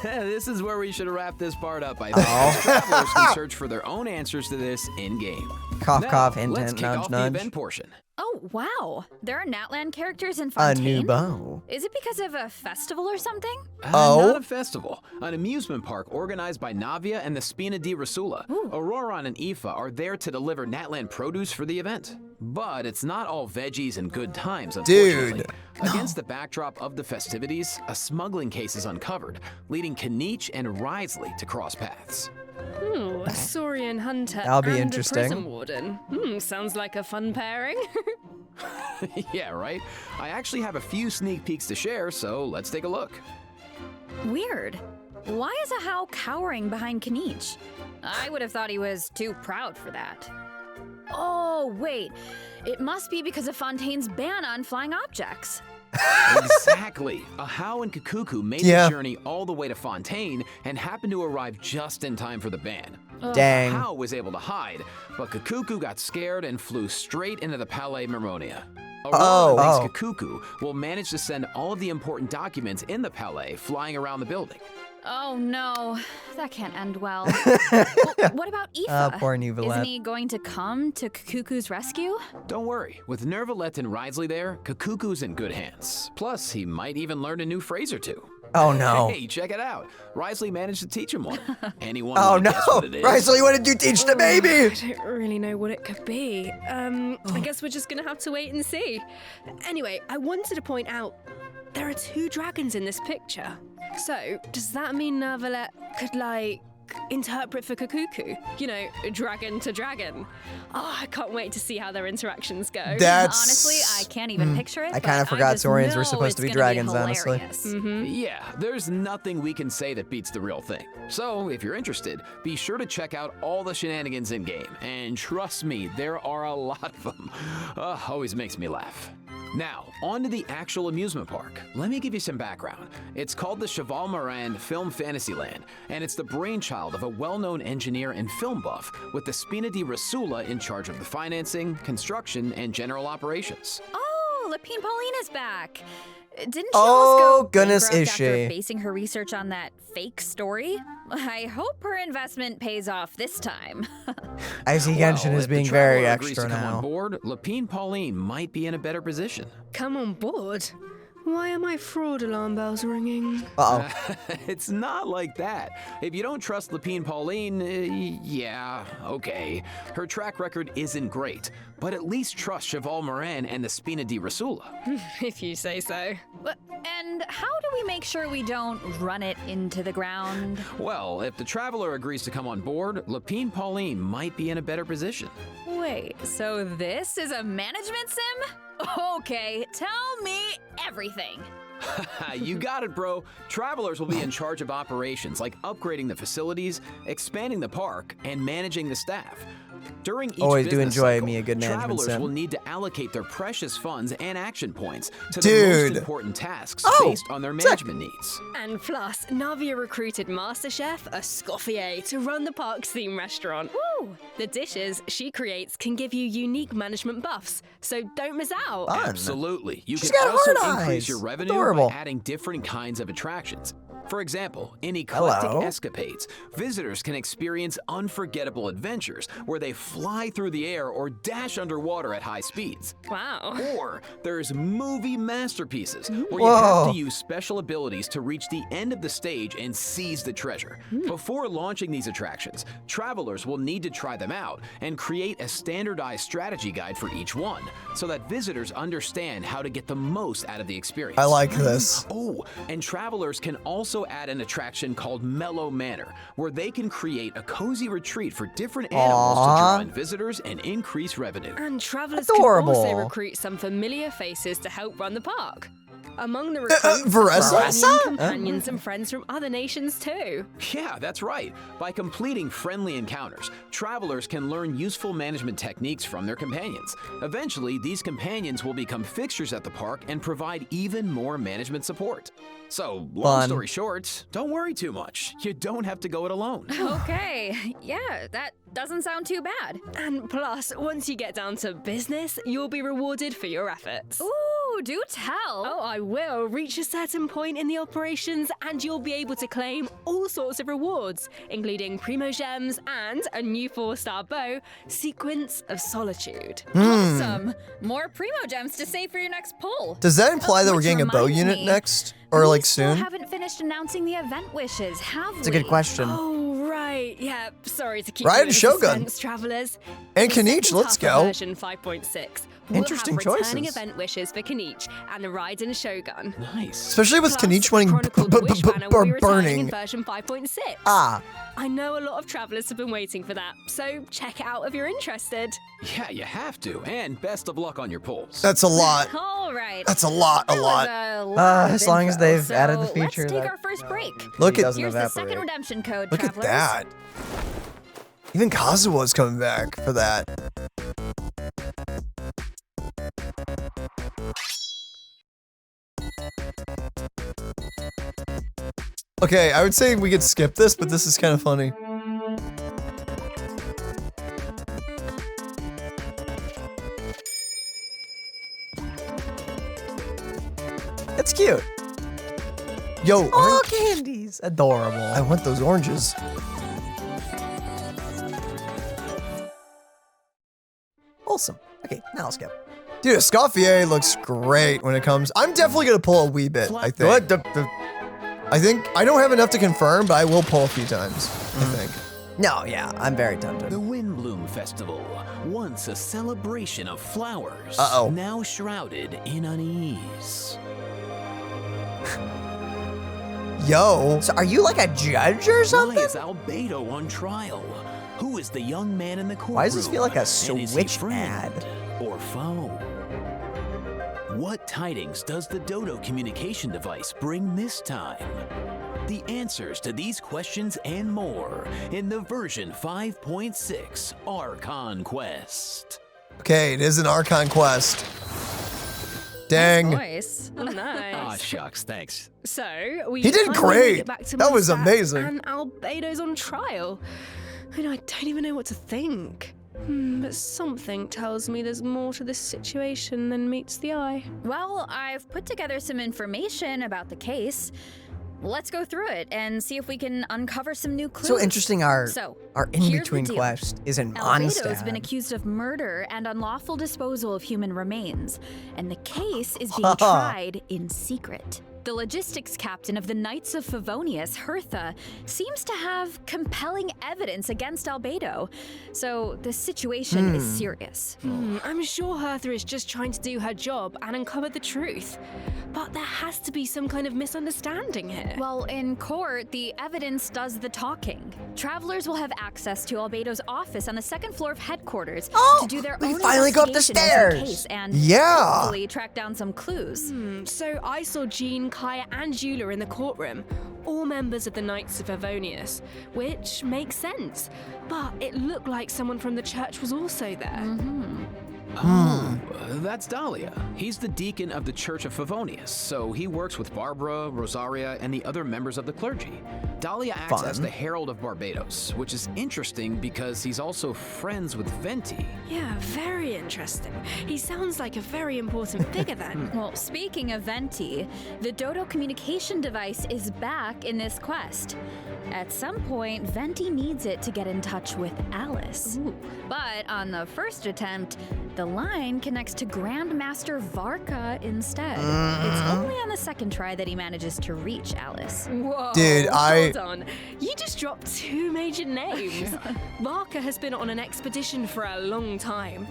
[SPEAKER 4] this is where we should wrap this part up, I think. As Travelers can search for their own answers to this in-game.
[SPEAKER 1] Cough,
[SPEAKER 4] Now,
[SPEAKER 1] cough, hint,
[SPEAKER 4] let's
[SPEAKER 1] hint,
[SPEAKER 4] kick
[SPEAKER 1] nudge,
[SPEAKER 4] off
[SPEAKER 1] nudge.
[SPEAKER 4] the event portion.
[SPEAKER 3] Oh, wow. There are Natlan characters in
[SPEAKER 1] A
[SPEAKER 3] Fontaine?
[SPEAKER 1] new bow.
[SPEAKER 3] Is it because of a festival or something?
[SPEAKER 2] Oh.
[SPEAKER 4] Not a festival. An amusement park organized by Navia and the Spina di Rasula. Ororon and Aoife are there to deliver Natlan produce for the event. But it's not all veggies and good times, unfortunately.
[SPEAKER 2] Dude.
[SPEAKER 4] Against the backdrop of the festivities, a smuggling case is uncovered, leading Kinich and Risley to cross paths.
[SPEAKER 5] Ooh, a Saurian hunter
[SPEAKER 1] That'll be
[SPEAKER 5] and
[SPEAKER 1] interesting.
[SPEAKER 5] a prison warden. Sounds like a fun pairing.
[SPEAKER 4] Yeah, right? I actually have a few sneak peeks to share, so let's take a look.
[SPEAKER 3] Weird. Why is Ahau cowering behind Kinich? I would have thought he was too proud for that. Oh, wait. It must be because of Fontaine's ban on flying objects.
[SPEAKER 4] Exactly. Ahau and Kakuku made
[SPEAKER 2] Yeah.
[SPEAKER 4] the journey all the way to Fontaine and happened to arrive just in time for the ban.
[SPEAKER 1] Dang.
[SPEAKER 4] Ahau was able to hide, but Kakuku got scared and flew straight into the Palais Mermonia. Aurora thinks Kakuku will manage to send all of the important documents in the Palais flying around the building.
[SPEAKER 3] Oh no, that can't end well. Well, what about Aoife?
[SPEAKER 1] Poor Nuvolette.
[SPEAKER 3] Isn't he going to come to Kakuku's rescue?
[SPEAKER 4] Don't worry, with Nervalette and Risley there, Kakuku's in good hands. Plus, he might even learn a new phrase or two.
[SPEAKER 1] Oh no.
[SPEAKER 4] Hey, check it out. Risley managed to teach him one. Anyone
[SPEAKER 1] Oh
[SPEAKER 4] wanna
[SPEAKER 1] no.
[SPEAKER 4] guess what it is?
[SPEAKER 1] Risley, what did you teach the baby?
[SPEAKER 5] I don't really know what it could be. I guess we're just gonna have to wait and see. Anyway, I wanted to point out there are two dragons in this picture. So, does that mean Nervalette could, like, interpret for Kakuku. You know, dragon to dragon. Oh, I can't wait to see how their interactions go.
[SPEAKER 2] That's
[SPEAKER 3] Honestly, I can't even picture it.
[SPEAKER 1] I kind of
[SPEAKER 3] but
[SPEAKER 1] forgot
[SPEAKER 3] just
[SPEAKER 1] Saurians were
[SPEAKER 3] know
[SPEAKER 1] supposed to
[SPEAKER 3] it's
[SPEAKER 1] be
[SPEAKER 3] gonna
[SPEAKER 1] dragons, honestly.
[SPEAKER 3] hilarious.
[SPEAKER 4] Yeah, there's nothing we can say that beats the real thing. So, if you're interested, be sure to check out all the shenanigans in-game. And trust me, there are a lot of them. Always makes me laugh. Now, on to the actual amusement park. Let me give you some background. It's called the Cheval Moran Film Fantasyland, and it's the brainchild of a well-known engineer and film buff with the Spina di Rasula in charge of the financing, construction, and general operations.
[SPEAKER 3] Oh, Lapine Pauline is back. Didn't she
[SPEAKER 1] Oh,
[SPEAKER 3] almost go
[SPEAKER 1] goodness,
[SPEAKER 3] bankrupt
[SPEAKER 1] is
[SPEAKER 3] after
[SPEAKER 1] she?
[SPEAKER 3] basing her research on that fake story? I hope her investment pays off this time.
[SPEAKER 1] I see Genshin is
[SPEAKER 4] if the
[SPEAKER 1] being very
[SPEAKER 4] Traveler agrees
[SPEAKER 1] extra
[SPEAKER 4] to come
[SPEAKER 1] now.
[SPEAKER 4] on board, Lapine Pauline might be in a better position.
[SPEAKER 5] Come on board. Why are my fraud alarm bells ringing?
[SPEAKER 1] Uh-oh.
[SPEAKER 4] It's not like that. If you don't trust Lapine Pauline, yeah, okay. Her track record isn't great, but at least trust Cheval Moran and the Spina di Rasula.
[SPEAKER 5] If you say so.
[SPEAKER 3] And how do we make sure we don't run it into the ground?
[SPEAKER 4] Well, if the Traveler agrees to come on board, Lapine Pauline might be in a better position.
[SPEAKER 3] Wait, so this is a management sim? Okay, tell me everything.
[SPEAKER 4] You got it, bro. Travelers will be in charge of operations like upgrading the facilities, expanding the park, and managing the staff. During each
[SPEAKER 1] Always do
[SPEAKER 4] business
[SPEAKER 1] enjoy
[SPEAKER 4] cycle,
[SPEAKER 1] me a good management
[SPEAKER 4] travelers
[SPEAKER 1] sim.
[SPEAKER 4] will need to allocate their precious funds and action points to the
[SPEAKER 2] Dude.
[SPEAKER 4] most important tasks
[SPEAKER 1] Oh,
[SPEAKER 4] based on their management needs.
[SPEAKER 5] And plus, Navia recruited Master Chef Escoffier to run the park's theme restaurant. Woo! The dishes she creates can give you unique management buffs, so don't miss out.
[SPEAKER 1] Fun.
[SPEAKER 4] Absolutely. You
[SPEAKER 1] She's
[SPEAKER 4] can
[SPEAKER 1] got
[SPEAKER 4] also
[SPEAKER 1] hard
[SPEAKER 4] increase
[SPEAKER 1] eyes.
[SPEAKER 4] your revenue
[SPEAKER 1] Adorable.
[SPEAKER 4] by adding different kinds of attractions. For example, in Eclectic
[SPEAKER 1] Hello.
[SPEAKER 4] Escapades, visitors can experience unforgettable adventures where they fly through the air or dash underwater at high speeds.
[SPEAKER 5] Wow.
[SPEAKER 4] Or there's movie masterpieces where you
[SPEAKER 1] Whoa.
[SPEAKER 4] have to use special abilities to reach the end of the stage and seize the treasure. Before launching these attractions, travelers will need to try them out and create a standardized strategy guide for each one so that visitors understand how to get the most out of the experience.
[SPEAKER 2] I like this.
[SPEAKER 4] Oh, and travelers can also add an attraction called Mellow Manor, where they can create a cozy retreat for different animals to draw in visitors and increase revenue.
[SPEAKER 5] And travelers
[SPEAKER 1] Adorable.
[SPEAKER 5] can also recruit some familiar faces to help run the park. Among the recruits,
[SPEAKER 2] Varesa?
[SPEAKER 5] are many
[SPEAKER 1] Varesa?
[SPEAKER 5] companions and friends from other nations too.
[SPEAKER 4] Yeah, that's right. By completing friendly encounters, travelers can learn useful management techniques from their companions. Eventually, these companions will become fixtures at the park and provide even more management support. So, long
[SPEAKER 1] Fun.
[SPEAKER 4] story short, don't worry too much. You don't have to go it alone.
[SPEAKER 3] Okay, yeah, that doesn't sound too bad.
[SPEAKER 5] And plus, once you get down to business, you'll be rewarded for your efforts.
[SPEAKER 3] Ooh, do tell.
[SPEAKER 5] Oh, I will. Reach a certain point in the operations and you'll be able to claim all sorts of rewards, including Primo Gems and a new 4-star bow, Sequence of Solitude.
[SPEAKER 3] Awesome. More Primo Gems to save for your next pull.
[SPEAKER 2] Does that imply that we're
[SPEAKER 3] Which
[SPEAKER 2] getting a bow
[SPEAKER 3] reminds
[SPEAKER 2] unit
[SPEAKER 3] me,
[SPEAKER 2] next? Or
[SPEAKER 3] we
[SPEAKER 2] like
[SPEAKER 3] still
[SPEAKER 2] soon?
[SPEAKER 3] haven't finished announcing the event wishes, have we?
[SPEAKER 1] It's a good question.
[SPEAKER 5] Oh, right. Yeah, sorry to keep
[SPEAKER 2] Ride
[SPEAKER 5] you
[SPEAKER 2] a
[SPEAKER 5] in
[SPEAKER 2] Shogun.
[SPEAKER 5] suspense, travelers.
[SPEAKER 2] And
[SPEAKER 5] The
[SPEAKER 2] Kinich,
[SPEAKER 5] second
[SPEAKER 2] let's
[SPEAKER 5] half of
[SPEAKER 2] go.
[SPEAKER 5] Version 5.6. We'll
[SPEAKER 1] Interesting
[SPEAKER 5] have returning
[SPEAKER 1] choices.
[SPEAKER 5] event wishes for Kinich and a ride in Shogun.
[SPEAKER 4] Nice.
[SPEAKER 2] Especially with
[SPEAKER 5] Plus,
[SPEAKER 2] Kinich wanting
[SPEAKER 5] Chronicled Wish banner will be returning in
[SPEAKER 2] burning.
[SPEAKER 5] version 5.6.
[SPEAKER 1] Ah,
[SPEAKER 5] I know a lot of travelers have been waiting for that, so check it out if you're interested.
[SPEAKER 4] Yeah, you have to. And best of luck on your polls.
[SPEAKER 2] That's a lot.
[SPEAKER 3] All right.
[SPEAKER 2] That's a lot, a
[SPEAKER 3] That was
[SPEAKER 2] lot.
[SPEAKER 3] a lot of
[SPEAKER 1] as long as
[SPEAKER 3] info,
[SPEAKER 1] they've
[SPEAKER 3] so
[SPEAKER 1] added the feature
[SPEAKER 3] Let's take
[SPEAKER 1] that-
[SPEAKER 3] our first break.
[SPEAKER 2] Look
[SPEAKER 1] he
[SPEAKER 2] at
[SPEAKER 1] doesn't
[SPEAKER 3] Here's the
[SPEAKER 1] evaporate.
[SPEAKER 3] second redemption code,
[SPEAKER 2] Look at
[SPEAKER 3] travelers.
[SPEAKER 2] that. Even Kazuha's coming back for that. Okay, I would say we could skip this, but this is kind of funny.
[SPEAKER 1] it's cute.
[SPEAKER 2] Yo,
[SPEAKER 1] Oh, candies. Adorable.
[SPEAKER 2] I want those oranges.
[SPEAKER 1] Awesome. Okay, now let's go.
[SPEAKER 2] Dude, Escoffier looks great when it comes. I'm definitely gonna pull a wee bit, I think.
[SPEAKER 1] What?
[SPEAKER 2] I think I don't have enough to confirm, but I will pull a few times, I think.
[SPEAKER 1] No, yeah, I'm very tempted.
[SPEAKER 4] The Windblume Festival, once a celebration of flowers,
[SPEAKER 2] Uh-oh.
[SPEAKER 4] now shrouded in unease.
[SPEAKER 2] Yo.
[SPEAKER 1] So are you like a judge or
[SPEAKER 4] Why
[SPEAKER 1] something?
[SPEAKER 4] is Albedo on trial? Who is the young man in the courtroom?
[SPEAKER 1] Why does this feel like a
[SPEAKER 4] And is he
[SPEAKER 1] Switch
[SPEAKER 4] friend
[SPEAKER 1] ad?
[SPEAKER 4] or foe? What tidings does the Dodo communication device bring this time? The answers to these questions and more in the version 5.6 Archon Quest.
[SPEAKER 2] Okay, it is an Archon quest. Dang.
[SPEAKER 3] Voice.
[SPEAKER 5] Oh, nice.
[SPEAKER 4] Ah, shucks, thanks.
[SPEAKER 5] So we
[SPEAKER 2] He did
[SPEAKER 5] finally
[SPEAKER 2] great.
[SPEAKER 5] get back to
[SPEAKER 2] That was
[SPEAKER 5] Mondstadt,
[SPEAKER 2] amazing.
[SPEAKER 5] And Albedo's on trial. And I don't even know what to think. But something tells me there's more to this situation than meets the eye.
[SPEAKER 3] Well, I've put together some information about the case. Let's go through it and see if we can uncover some new clues.
[SPEAKER 1] So interesting. Our
[SPEAKER 3] So,
[SPEAKER 1] in-between
[SPEAKER 3] here's the deal.
[SPEAKER 1] quest is in
[SPEAKER 3] Albedo's been
[SPEAKER 1] Mondstadt.
[SPEAKER 3] accused of murder and unlawful disposal of human remains, and the case is being tried in secret. The logistics captain of the Knights of Favonius, Hertha, seems to have compelling evidence against Albedo, so the situation is serious.
[SPEAKER 5] I'm sure Hertha is just trying to do her job and uncover the truth. But there has to be some kind of misunderstanding here.
[SPEAKER 3] Well, in court, the evidence does the talking. Travelers will have access to Albedo's office on the second floor of headquarters to do their
[SPEAKER 1] we
[SPEAKER 3] own
[SPEAKER 1] finally go up the
[SPEAKER 3] investigation into the
[SPEAKER 1] stairs.
[SPEAKER 3] case and
[SPEAKER 2] Yeah.
[SPEAKER 3] hopefully track down some clues.
[SPEAKER 5] So I saw Jean, Kaya, and Eula in the courtroom, all members of the Knights of Favonius, which makes sense. But it looked like someone from the church was also there.
[SPEAKER 4] Oh, that's Dahlia. He's the deacon of the Church of Favonius, so he works with Barbara, Rosaria, and the other members of the clergy. Dahlia acts as
[SPEAKER 1] Fun.
[SPEAKER 4] the Herald of Barbados, which is interesting because he's also friends with Venti.
[SPEAKER 5] Yeah, very interesting. He sounds like a very important figure then.
[SPEAKER 3] Well, speaking of Venti, the Dodo communication device is back in this quest. At some point, Venti needs it to get in touch with Alice. But on the first attempt, the line connects to Grandmaster Varka instead. It's only on the second try that he manages to reach Alice.
[SPEAKER 5] Whoa,
[SPEAKER 2] Dude,
[SPEAKER 5] hold on. You just dropped two major names. Varka has been on an expedition for a long time.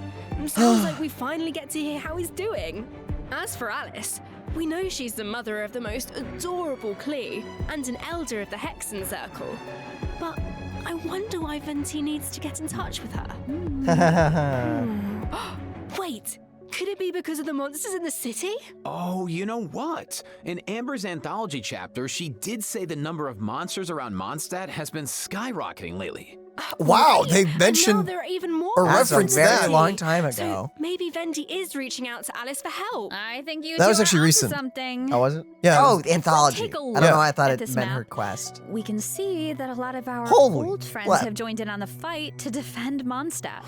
[SPEAKER 5] Sounds like we finally get to hear how he's doing. As for Alice, we know she's the mother of the most adorable Klee and an elder of the Hexen Circle. But I wonder why Venti needs to get in touch with her. Wait, could it be because of the monsters in the city?
[SPEAKER 4] Oh, you know what? In Amber's anthology chapter, she did say the number of monsters around Mondstadt has been skyrocketing lately.
[SPEAKER 2] Wow, they
[SPEAKER 5] And now
[SPEAKER 2] mentioned
[SPEAKER 5] there are even more
[SPEAKER 2] or
[SPEAKER 5] monsters
[SPEAKER 2] referenced
[SPEAKER 5] in the
[SPEAKER 2] that.
[SPEAKER 5] city.
[SPEAKER 1] long time ago.
[SPEAKER 5] So maybe Venti is reaching out to Alice for help.
[SPEAKER 3] I think you
[SPEAKER 2] That
[SPEAKER 3] two
[SPEAKER 2] was
[SPEAKER 3] are
[SPEAKER 2] actually
[SPEAKER 3] onto
[SPEAKER 2] recent.
[SPEAKER 3] something.
[SPEAKER 1] Oh, was it?
[SPEAKER 2] Yeah.
[SPEAKER 1] Oh, the anthology.
[SPEAKER 3] Take a
[SPEAKER 1] I don't
[SPEAKER 3] look
[SPEAKER 1] know. I thought
[SPEAKER 3] at
[SPEAKER 1] it
[SPEAKER 3] this
[SPEAKER 1] meant
[SPEAKER 3] map.
[SPEAKER 1] her quest.
[SPEAKER 3] We can see that a lot of our
[SPEAKER 1] Holy
[SPEAKER 3] old friends
[SPEAKER 1] what?
[SPEAKER 3] have joined in on the fight to defend Mondstadt.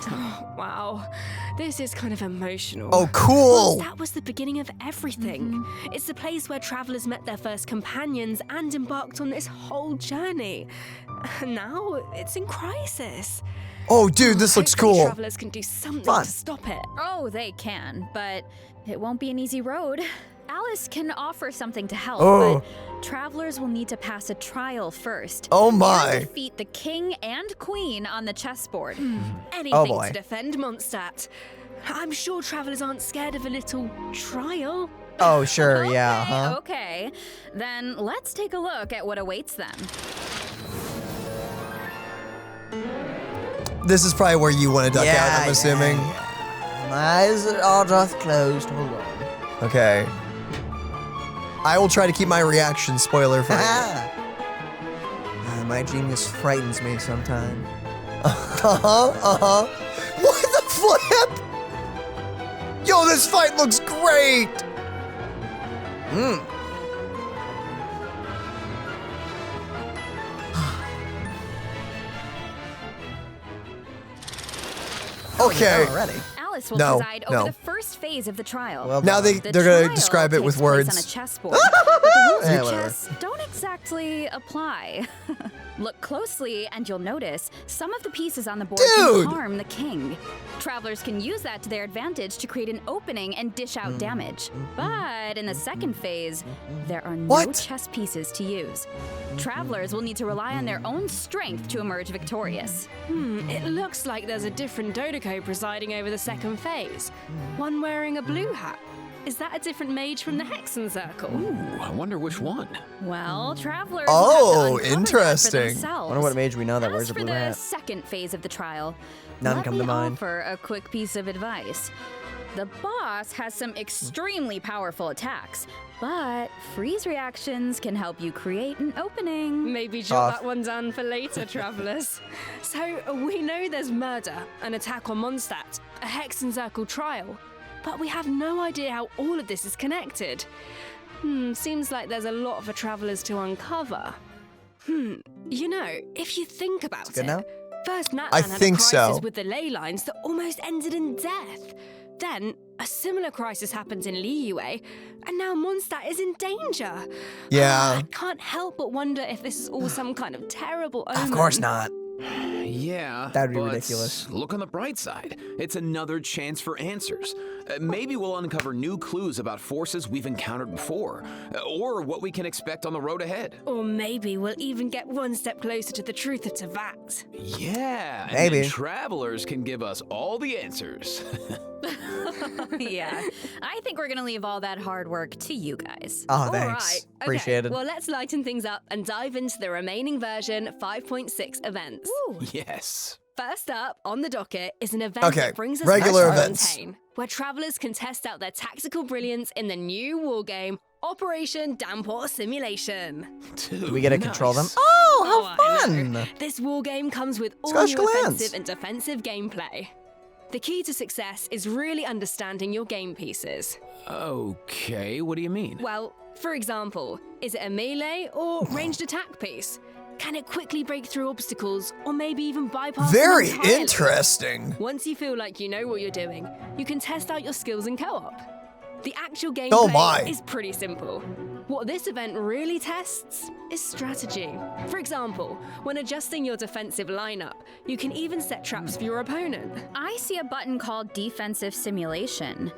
[SPEAKER 5] Wow, this is kind of emotional.
[SPEAKER 2] Oh, cool.
[SPEAKER 5] That was the beginning of everything. It's the place where travelers met their first companions and embarked on this whole journey. Now it's in crisis.
[SPEAKER 2] Oh, dude, this looks
[SPEAKER 5] Hopefully
[SPEAKER 2] cool.
[SPEAKER 5] Travelers can do something
[SPEAKER 1] Fun.
[SPEAKER 5] to stop it.
[SPEAKER 3] Oh, they can, but it won't be an easy road. Alice can offer something to help,
[SPEAKER 2] Oh.
[SPEAKER 3] but travelers will need to pass a trial first.
[SPEAKER 2] Oh
[SPEAKER 3] And
[SPEAKER 2] my.
[SPEAKER 3] defeat the king and queen on the chessboard.
[SPEAKER 5] Anything
[SPEAKER 1] boy.
[SPEAKER 5] to defend Mondstadt. I'm sure travelers aren't scared of a little trial.
[SPEAKER 1] Oh, sure. Yeah.
[SPEAKER 3] Okay,
[SPEAKER 1] Huh?
[SPEAKER 3] okay. Then let's take a look at what awaits them.
[SPEAKER 2] This is probably where you want to duck out,
[SPEAKER 1] Yeah,
[SPEAKER 2] I'm assuming.
[SPEAKER 1] yeah. My eyes are just closed. Hold on.
[SPEAKER 2] Okay. I will try to keep my reaction spoiler free.
[SPEAKER 1] My genius frightens me sometimes.
[SPEAKER 2] What the flip? Yo, this fight looks great. Okay.
[SPEAKER 1] Already.
[SPEAKER 3] Alice will
[SPEAKER 2] No,
[SPEAKER 3] preside
[SPEAKER 2] no.
[SPEAKER 3] over the first phase of the trial.
[SPEAKER 1] Well
[SPEAKER 2] Now
[SPEAKER 1] done.
[SPEAKER 2] they're gonna
[SPEAKER 3] trial
[SPEAKER 2] describe it with
[SPEAKER 3] takes place
[SPEAKER 2] words.
[SPEAKER 3] on a chessboard. But the rules
[SPEAKER 1] Yeah,
[SPEAKER 3] of
[SPEAKER 1] whatever.
[SPEAKER 3] chess don't exactly apply. Look closely and you'll notice some of the pieces on the board
[SPEAKER 2] Dude!
[SPEAKER 3] can harm the king. Travelers can use that to their advantage to create an opening and dish out damage. But in the second phase, there are no
[SPEAKER 2] What?
[SPEAKER 3] chess pieces to use. Travelers will need to rely on their own strength to emerge victorious.
[SPEAKER 5] It looks like the's a different Dodoco presiding over the second phase. One wearing a blue hat. is that a different mage from the Hexen Circle?
[SPEAKER 4] Ooh, I wonder which one.
[SPEAKER 3] Well, travelers
[SPEAKER 2] Oh,
[SPEAKER 3] will have to uncover that for
[SPEAKER 2] interesting.
[SPEAKER 3] themselves.
[SPEAKER 1] Wonder what mage we know that
[SPEAKER 3] As
[SPEAKER 1] wears a
[SPEAKER 3] for
[SPEAKER 1] blue
[SPEAKER 3] the
[SPEAKER 1] hat.
[SPEAKER 3] second phase of the trial,
[SPEAKER 1] None
[SPEAKER 3] let
[SPEAKER 1] come
[SPEAKER 3] me
[SPEAKER 1] to mind.
[SPEAKER 3] offer a quick piece of advice. The boss has some extremely powerful attacks, but freeze reactions can help you create an opening.
[SPEAKER 5] Maybe jot that one down for later, travelers. So we know there's murder, an attack on Mondstadt, a Hexen Circle trial, but we have no idea how all of this is connected. Seems like there's a lot for travelers to uncover. You know, if you think about it,
[SPEAKER 1] good now?
[SPEAKER 5] first Natlan
[SPEAKER 2] I
[SPEAKER 5] had a
[SPEAKER 2] think
[SPEAKER 5] crisis
[SPEAKER 2] so.
[SPEAKER 5] with the ley lines that almost ended in death. Then a similar crisis happened in Liyue, and now Mondstadt is in danger.
[SPEAKER 2] Yeah.
[SPEAKER 5] I can't help but wonder if this is all some kind of terrible omen.
[SPEAKER 1] Of course not.
[SPEAKER 4] Yeah,
[SPEAKER 1] That'd be
[SPEAKER 4] but
[SPEAKER 1] ridiculous.
[SPEAKER 4] Look on the bright side. It's another chance for answers. Maybe we'll uncover new clues about forces we've encountered before, or what we can expect on the road ahead.
[SPEAKER 5] Or maybe we'll even get one step closer to the truth of Teyvat.
[SPEAKER 4] Yeah, and
[SPEAKER 1] Maybe.
[SPEAKER 4] then travelers can give us all the answers.
[SPEAKER 3] Yeah, I think we're gonna leave all that hard work to you guys.
[SPEAKER 1] Oh,
[SPEAKER 5] All
[SPEAKER 1] thanks.
[SPEAKER 5] right.
[SPEAKER 1] Appreciate
[SPEAKER 5] Okay,
[SPEAKER 1] it.
[SPEAKER 5] well, let's lighten things up and dive into the remaining version 5.6 events.
[SPEAKER 4] Yes.
[SPEAKER 5] First up on the docket is an event
[SPEAKER 2] Okay,
[SPEAKER 5] that brings us
[SPEAKER 2] regular
[SPEAKER 5] back to
[SPEAKER 2] events.
[SPEAKER 5] Fontaine, where travelers can test out their tactical brilliance in the new wargame, Operation Downpour Simulation.
[SPEAKER 4] Dude,
[SPEAKER 1] Do we get to control them?
[SPEAKER 4] nice.
[SPEAKER 1] Oh, how
[SPEAKER 5] I know.
[SPEAKER 1] fun!
[SPEAKER 5] This wargame comes with all
[SPEAKER 1] Scotch
[SPEAKER 5] new
[SPEAKER 1] Glance.
[SPEAKER 5] offensive and defensive gameplay. The key to success is really understanding your game pieces.
[SPEAKER 4] Okay, what do you mean?
[SPEAKER 5] Well, for example, is it a melee or ranged attack piece? Can it quickly break through obstacles or maybe even bypass them
[SPEAKER 2] Very
[SPEAKER 5] entirely?
[SPEAKER 2] interesting.
[SPEAKER 5] Once you feel like you know what you're doing, you can test out your skills in co-op. The actual gameplay
[SPEAKER 2] Oh my.
[SPEAKER 5] is pretty simple. What this event really tests is strategy. For example, when adjusting your defensive lineup, you can even set traps for your opponent.
[SPEAKER 3] I see a button called Defensive Simulation.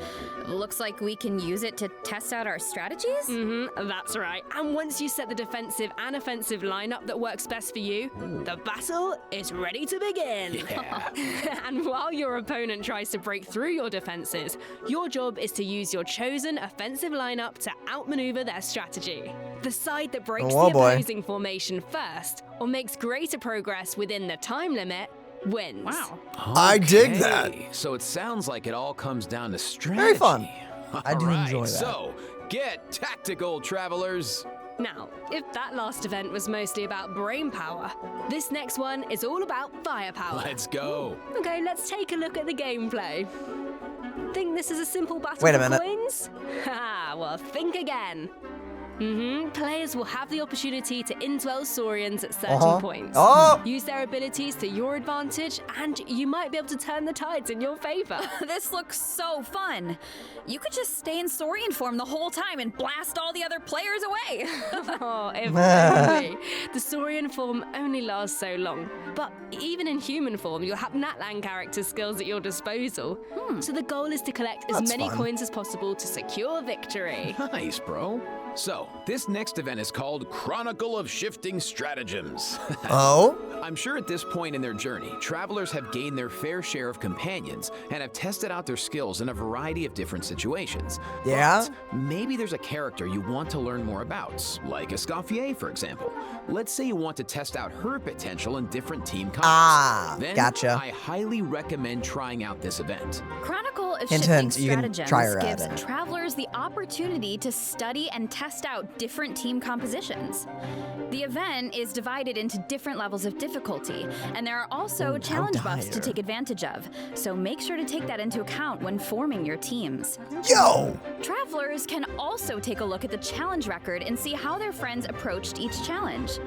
[SPEAKER 3] Looks like we can use it to test out our strategies?
[SPEAKER 5] That's right. And once you set the defensive and offensive lineup that works best for you, the battle is ready to begin. And while your opponent tries to break through your defenses, your job is to use your chosen offensive lineup to outmaneuver their strategy. The side that breaks
[SPEAKER 1] Oh,
[SPEAKER 5] the
[SPEAKER 1] boy.
[SPEAKER 5] opposing formation first or makes greater progress within the time limit wins.
[SPEAKER 3] Wow.
[SPEAKER 2] I dig that.
[SPEAKER 4] Okay, so it sounds like it all comes down to strategy.
[SPEAKER 1] Very fun. I do
[SPEAKER 4] Alright,
[SPEAKER 1] enjoy that.
[SPEAKER 4] So, get tactical, travelers.
[SPEAKER 5] Now, if that last event was mostly about brain power, this next one is all about firepower.
[SPEAKER 4] Let's go.
[SPEAKER 5] Okay, let's take a look at the gameplay. Think this is a simple battle
[SPEAKER 1] Wait a
[SPEAKER 5] for
[SPEAKER 1] minute.
[SPEAKER 5] coins? Ha, well, think again. Players will have the opportunity to indwell Saurians at certain points.
[SPEAKER 1] Oh!
[SPEAKER 5] Use their abilities to your advantage, and you might be able to turn the tides in your favor.
[SPEAKER 3] This looks so fun. You could just stay in Saurian form the whole time and blast all the other players away.
[SPEAKER 5] Oh, if only. The Saurian form only lasts so long. But even in human form, you'll have Natlan character skills at your disposal. So the goal is to collect as
[SPEAKER 1] That's
[SPEAKER 5] many
[SPEAKER 1] fun.
[SPEAKER 5] coins as possible to secure victory.
[SPEAKER 4] Nice, bro. So, this next event is called Chronicle of Shifting Stratagems.
[SPEAKER 2] Oh?
[SPEAKER 4] I'm sure at this point in their journey, travelers have gained their fair share of companions and have tested out their skills in a variety of different situations.
[SPEAKER 1] Yeah?
[SPEAKER 4] But maybe there's a character you want to learn more about, like Escoffier, for example. Let's say you want to test out her potential in different team comps.
[SPEAKER 1] Ah,
[SPEAKER 4] Then
[SPEAKER 1] gotcha.
[SPEAKER 4] I highly recommend trying out this event.
[SPEAKER 3] Chronicle of
[SPEAKER 1] Hint,
[SPEAKER 3] Shifting
[SPEAKER 1] hint, you can
[SPEAKER 3] Stratagems
[SPEAKER 1] try her
[SPEAKER 3] gives
[SPEAKER 1] at it.
[SPEAKER 3] travelers the opportunity to study and test out different team compositions. The event is divided into different levels of difficulty, and there are also challenge buffs to
[SPEAKER 1] dire.
[SPEAKER 3] take advantage of, so make sure to take that into account when forming your teams.
[SPEAKER 2] Yo!
[SPEAKER 3] Travelers can also take a look at the challenge record and see how their friends approached each challenge.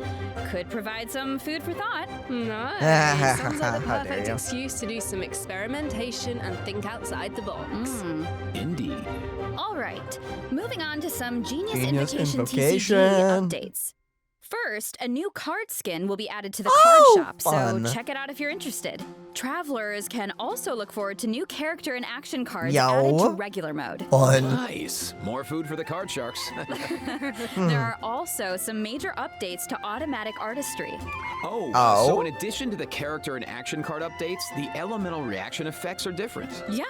[SPEAKER 3] Could provide some food for thought.
[SPEAKER 5] Nice. Sounds like the
[SPEAKER 1] How dare
[SPEAKER 5] perfect
[SPEAKER 1] you.
[SPEAKER 5] excuse to do some experimentation and think outside the box.
[SPEAKER 4] Indeed.
[SPEAKER 3] All right, moving on to some Genius
[SPEAKER 1] Genius
[SPEAKER 3] Invocation
[SPEAKER 1] Invocation.
[SPEAKER 3] TCG updates. First, a new card skin will be added to the
[SPEAKER 1] Oh,
[SPEAKER 3] card shop,
[SPEAKER 1] fun.
[SPEAKER 3] so check it out if you're interested. Travelers can also look forward to new character and action cards
[SPEAKER 1] Yo.
[SPEAKER 3] added to regular mode.
[SPEAKER 2] Fun.
[SPEAKER 4] Nice. More food for the card sharks.
[SPEAKER 3] There are also some major updates to automatic artistry.
[SPEAKER 4] So in addition to the character and action card updates, the elemental reaction effects are different.
[SPEAKER 3] Yeah,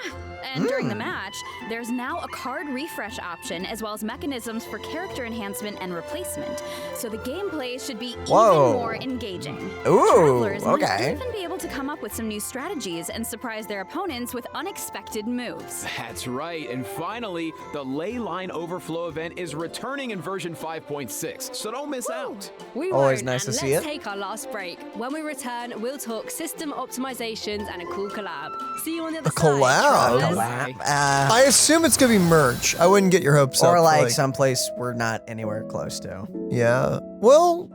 [SPEAKER 3] and during the match, there's now a card refresh option as well as mechanisms for character enhancement and replacement. So the gameplay should be
[SPEAKER 1] Whoa.
[SPEAKER 3] even more engaging.
[SPEAKER 1] Ooh,
[SPEAKER 3] Travelers might
[SPEAKER 1] okay.
[SPEAKER 3] even be able to come up with some new strategies and surprise their opponents with unexpected moves.
[SPEAKER 4] That's right. And finally, the Ley Line Overflow event is returning in version 5.6, so don't miss out.
[SPEAKER 5] We
[SPEAKER 1] Always
[SPEAKER 5] won't,
[SPEAKER 1] nice to
[SPEAKER 5] and
[SPEAKER 1] see
[SPEAKER 5] let's
[SPEAKER 1] it.
[SPEAKER 5] take our last break. When we return, we'll talk system optimizations and a cool collab. See you on the other side.
[SPEAKER 2] collab?
[SPEAKER 5] travelers.
[SPEAKER 2] I assume it's gonna be merch. I wouldn't get your hopes up.
[SPEAKER 1] Or
[SPEAKER 2] for,
[SPEAKER 1] like someplace we're not anywhere close to.
[SPEAKER 2] Yeah. Well,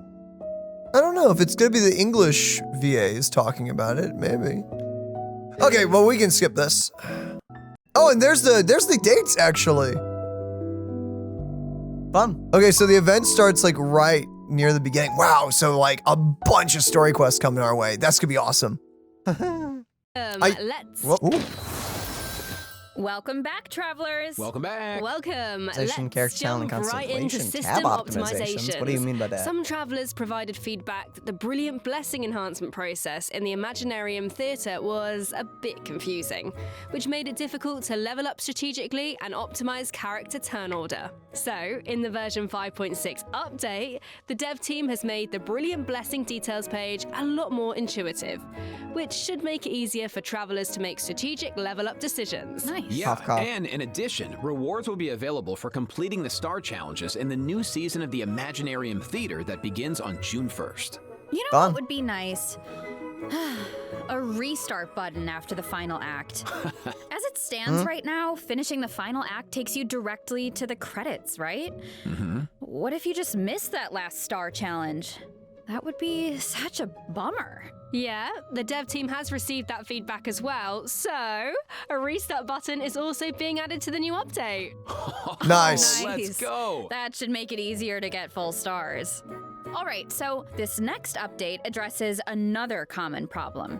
[SPEAKER 2] I don't know if it's gonna be the English VAs talking about it. Maybe. Okay. Well, we can skip this. Oh, and there's the dates actually.
[SPEAKER 1] Fun.
[SPEAKER 2] Okay, so the event starts like right near the beginning. Wow. So like a bunch of story quests coming our way. That's gonna be awesome.
[SPEAKER 5] Let's
[SPEAKER 2] Ooh.
[SPEAKER 3] Welcome back, travelers.
[SPEAKER 4] Welcome back.
[SPEAKER 5] welcome.
[SPEAKER 1] Optimization,
[SPEAKER 5] Let's
[SPEAKER 1] character talent,
[SPEAKER 5] jump
[SPEAKER 1] and
[SPEAKER 5] right into
[SPEAKER 1] constellation
[SPEAKER 5] system
[SPEAKER 1] tab optimizations. What do you mean by that?
[SPEAKER 5] Some travelers provided feedback that the brilliant blessing enhancement process in the Imaginarium Theatre was a bit confusing, which made it difficult to level up strategically and optimize character turn order. So, in the version 5.6 update, the dev team has made the brilliant blessing details page a lot more intuitive, which should make it easier for travelers to make strategic level up decisions.
[SPEAKER 3] Nice.
[SPEAKER 4] Yeah,
[SPEAKER 1] Cough, cough.
[SPEAKER 4] and in addition, rewards will be available for completing the star challenges in the new season of the Imaginarium Theater that begins on June 1st.
[SPEAKER 3] You know
[SPEAKER 1] Fun.
[SPEAKER 3] what would be nice? A restart button after the final act. As it stands right now, finishing the final act takes you directly to the credits, right? What if you just missed that last star challenge? That would be such a bummer.
[SPEAKER 5] Yeah, the dev team has received that feedback as well, so a restart button is also being added to the new update.
[SPEAKER 2] Nice.
[SPEAKER 4] Let's go.
[SPEAKER 3] That should make it easier to get full stars. All right, so this next update addresses another common problem.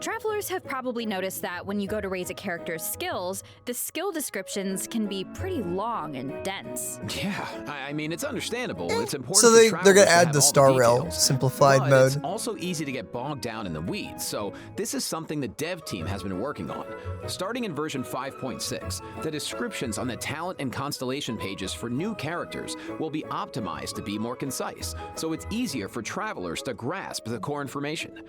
[SPEAKER 3] Travelers have probably noticed that when you go to raise a character's skills, the skill descriptions can be pretty long and dense.
[SPEAKER 4] Yeah, I mean, it's understandable. It's important
[SPEAKER 2] So
[SPEAKER 4] for
[SPEAKER 2] they're
[SPEAKER 4] travelers
[SPEAKER 2] gonna
[SPEAKER 4] to
[SPEAKER 2] add
[SPEAKER 4] have
[SPEAKER 2] the
[SPEAKER 4] all
[SPEAKER 2] star rail
[SPEAKER 4] details.
[SPEAKER 2] simplified
[SPEAKER 4] But
[SPEAKER 2] mode.
[SPEAKER 4] It's also easy to get bogged down in the weeds, so this is something the dev team has been working on. Starting in version 5.6, the descriptions on the talent and constellation pages for new characters will be optimized to be more concise, so it's easier for travelers to grasp the core information.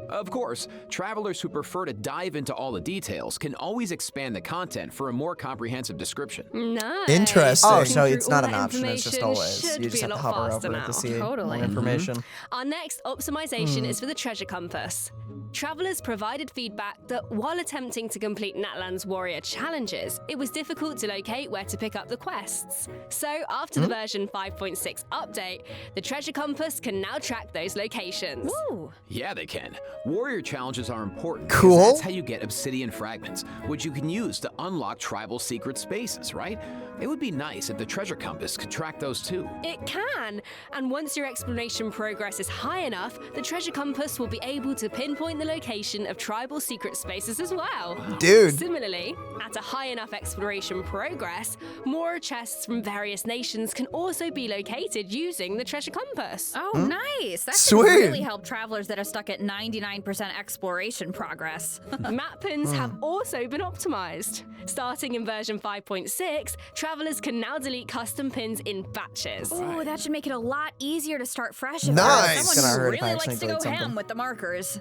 [SPEAKER 4] Of course, travelers who prefer to dive into all the details can always expand the content for a more comprehensive description.
[SPEAKER 5] Nice.
[SPEAKER 2] Interesting.
[SPEAKER 1] Oh, so
[SPEAKER 5] Looking
[SPEAKER 1] it's
[SPEAKER 5] through
[SPEAKER 1] not
[SPEAKER 5] all
[SPEAKER 1] an
[SPEAKER 5] that
[SPEAKER 1] option. It's just
[SPEAKER 5] information
[SPEAKER 1] always.
[SPEAKER 5] should
[SPEAKER 1] You just
[SPEAKER 5] be
[SPEAKER 1] have
[SPEAKER 5] a
[SPEAKER 1] to
[SPEAKER 5] lot
[SPEAKER 1] hover
[SPEAKER 5] faster
[SPEAKER 1] over it
[SPEAKER 5] now.
[SPEAKER 1] to see
[SPEAKER 3] Totally.
[SPEAKER 1] more information.
[SPEAKER 5] Our next optimization is for the treasure compass. Travelers provided feedback that while attempting to complete Natlan's warrior challenges, it was difficult to locate where to pick up the quests. So after the version 5.6 update, the treasure compass can now track those locations.
[SPEAKER 3] Ooh.
[SPEAKER 4] Yeah, they can. Warrior challenges are important.
[SPEAKER 2] Cool.
[SPEAKER 4] Because that's how you get obsidian fragments, which you can use to unlock tribal secret spaces, right? It would be nice if the treasure compass could track those too.
[SPEAKER 5] It can! And once your exploration progress is high enough, the treasure compass will be able to pinpoint the location of tribal secret spaces as well.
[SPEAKER 2] Dude.
[SPEAKER 5] Similarly, at a high enough exploration progress, more chests from various nations can also be located using the treasure compass.
[SPEAKER 3] Oh, nice. That
[SPEAKER 2] Sweet.
[SPEAKER 3] could really help travelers that are stuck at 99% exploration progress.
[SPEAKER 5] Map pins have also been optimized. Starting in version 5.6, travelers can now delete custom pins in batches.
[SPEAKER 3] Ooh, that should make it a lot easier to start fresh if
[SPEAKER 2] Nice.
[SPEAKER 3] there's
[SPEAKER 1] It's
[SPEAKER 3] someone
[SPEAKER 1] gonna
[SPEAKER 3] who
[SPEAKER 1] hurt if I
[SPEAKER 3] really likes to
[SPEAKER 1] accidentally
[SPEAKER 3] go
[SPEAKER 1] delete
[SPEAKER 3] ham
[SPEAKER 1] something.
[SPEAKER 3] with the markers.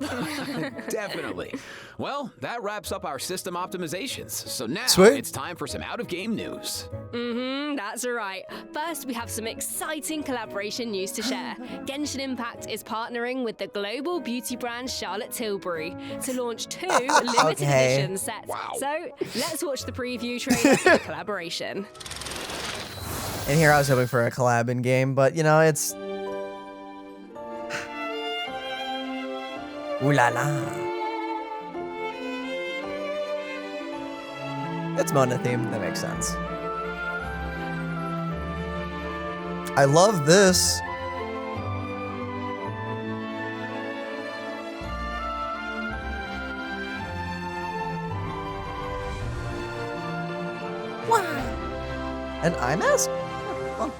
[SPEAKER 4] Definitely. Well, that wraps up our system optimizations. So now
[SPEAKER 2] Sweet.
[SPEAKER 4] it's time for some out-of-game news.
[SPEAKER 5] That's right. First, we have some exciting collaboration news to share. Genshin Impact is partnering with the global beauty brand Charlotte Tilbury to launch 2 limited
[SPEAKER 1] Okay.
[SPEAKER 5] edition sets.
[SPEAKER 4] Wow.
[SPEAKER 5] So let's watch the preview trailer for the collaboration.
[SPEAKER 1] And here I was hoping for a collab in game, but you know, it's. Ooh la la. It's Mona theme. That makes sense.
[SPEAKER 2] I love this.
[SPEAKER 1] an eye mask? Well,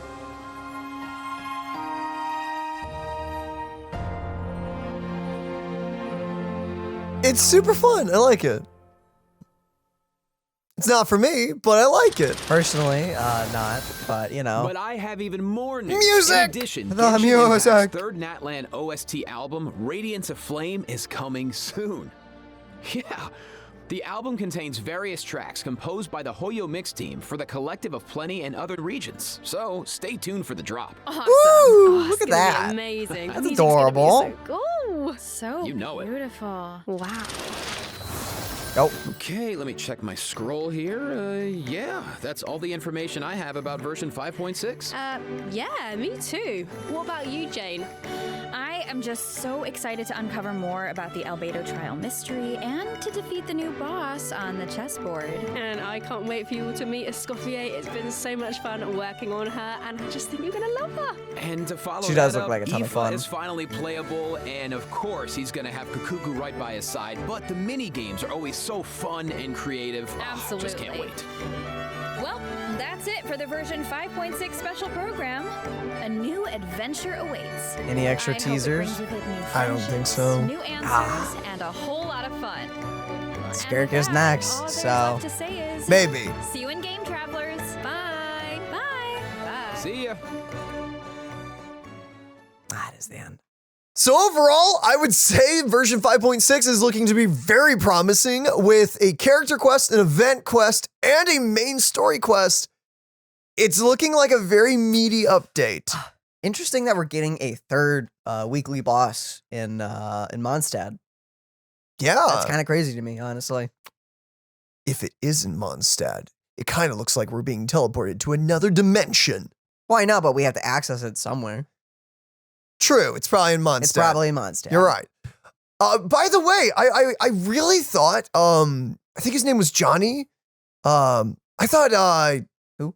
[SPEAKER 2] It's super fun. I like it. It's not for me, but I like it.
[SPEAKER 1] personally, not, but you know.
[SPEAKER 4] But I have even more news.
[SPEAKER 2] Music!
[SPEAKER 4] In addition,
[SPEAKER 2] The
[SPEAKER 4] Genshin
[SPEAKER 2] music!
[SPEAKER 4] Impact's third Natlan OST album, Radiance of Flame, is coming soon. Yeah. The album contains various tracks composed by the HoYo Mix team for the Collective of Plenty and other regions, so stay tuned for the drop.
[SPEAKER 5] Awesome.
[SPEAKER 1] Woo!
[SPEAKER 5] It's
[SPEAKER 1] Look at
[SPEAKER 5] gonna be
[SPEAKER 1] that.
[SPEAKER 5] Amazing.
[SPEAKER 1] That's
[SPEAKER 5] The music's gonna be
[SPEAKER 1] adorable.
[SPEAKER 5] so cool.
[SPEAKER 3] So
[SPEAKER 4] You know it.
[SPEAKER 3] beautiful.
[SPEAKER 5] Wow.
[SPEAKER 1] Oh,
[SPEAKER 4] Okay, let me check my scroll here. Yeah, that's all the information I have about version 5.6.
[SPEAKER 5] Yeah, me too. What about you, Jane?
[SPEAKER 3] I am just so excited to uncover more about the Albedo trial mystery and to defeat the new boss on the chessboard.
[SPEAKER 5] And I can't wait for you all to meet Escoffier. It's been so much fun working on her, and I just think you're gonna love her.
[SPEAKER 4] And to follow
[SPEAKER 1] She does
[SPEAKER 4] that
[SPEAKER 1] look
[SPEAKER 4] up,
[SPEAKER 1] like a ton of
[SPEAKER 4] Aoife
[SPEAKER 1] fun.
[SPEAKER 4] is finally playable, and of course he's gonna have Kukuku right by his side, but the mini games are always so fun and creative. Oh, just can't
[SPEAKER 3] Absolutely.
[SPEAKER 4] wait.
[SPEAKER 3] Well, that's it for the version 5.6 special program. A new adventure awaits.
[SPEAKER 1] any extra
[SPEAKER 3] I hope it
[SPEAKER 1] teasers?
[SPEAKER 3] brings with it new
[SPEAKER 2] I don't think
[SPEAKER 3] friendships,
[SPEAKER 2] so.
[SPEAKER 3] New answers and a whole lot of fun.
[SPEAKER 1] Scarecrow's
[SPEAKER 3] And with that,
[SPEAKER 1] next,
[SPEAKER 3] all there's
[SPEAKER 1] so-
[SPEAKER 3] left to say is
[SPEAKER 2] Maybe.
[SPEAKER 3] see you in Game Travelers. Bye. Bye. Bye.
[SPEAKER 4] See ya.
[SPEAKER 1] That is the end.
[SPEAKER 2] So overall, I would say version 5.6 is looking to be very promising with a character quest, an event quest, and a main story quest. It's looking like a very meaty update.
[SPEAKER 1] Interesting that we're getting a third weekly boss in Mondstadt.
[SPEAKER 2] Yeah.
[SPEAKER 1] That's kind of crazy to me, honestly.
[SPEAKER 2] If it isn't Mondstadt, it kind of looks like we're being teleported to another dimension.
[SPEAKER 1] Why not? But we have to access it somewhere.
[SPEAKER 2] True, it's probably in Mondstadt.
[SPEAKER 1] It's probably Mondstadt.
[SPEAKER 2] You're right. By the way, I really thought I think his name was Johnny. I thought
[SPEAKER 1] Who?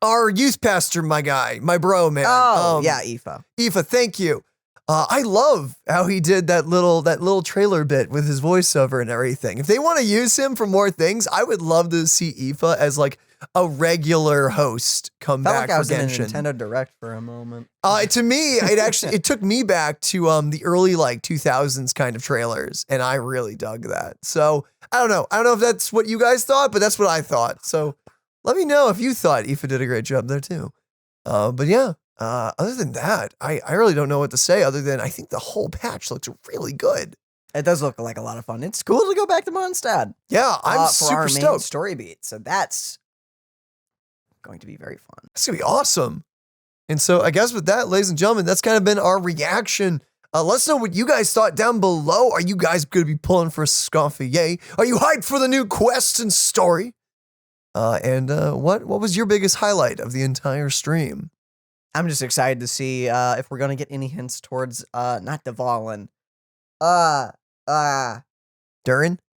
[SPEAKER 2] Our youth pastor, my guy, my bro, man.
[SPEAKER 1] Oh, yeah, Aoife.
[SPEAKER 2] Aoife, thank you. I love how he did that little trailer bit with his voiceover and everything. If they want to use him for more things, I would love to see Aoife as like a regular host come
[SPEAKER 1] Felt
[SPEAKER 2] back
[SPEAKER 1] like I was
[SPEAKER 2] for
[SPEAKER 1] in a
[SPEAKER 2] Genshin.
[SPEAKER 1] Nintendo Direct for a moment.
[SPEAKER 2] To me, it took me back to the early like 2000s kind of trailers, and I really dug that. So I don't know if that's what you guys thought, but that's what I thought. So let me know if you thought Aoife did a great job there too. But yeah, other than that, I really don't know what to say other than I think the whole patch looks really good.
[SPEAKER 1] It does look like a lot of fun. It's cool to go back to Mondstadt.
[SPEAKER 2] Yeah, I'm
[SPEAKER 1] for our
[SPEAKER 2] super
[SPEAKER 1] main
[SPEAKER 2] stoked.
[SPEAKER 1] story beat. So that's going to be very fun.
[SPEAKER 2] It's gonna be awesome. And so I guess with that, ladies and gentlemen, that's kind of been our reaction. Let us know what you guys thought down below. Are you guys gonna be pulling for Escoffier? Are you hyped for the new quest and story? And what was your biggest highlight of the entire stream?
[SPEAKER 1] I'm just excited to see if we're going to get any hints towards not Dvalin.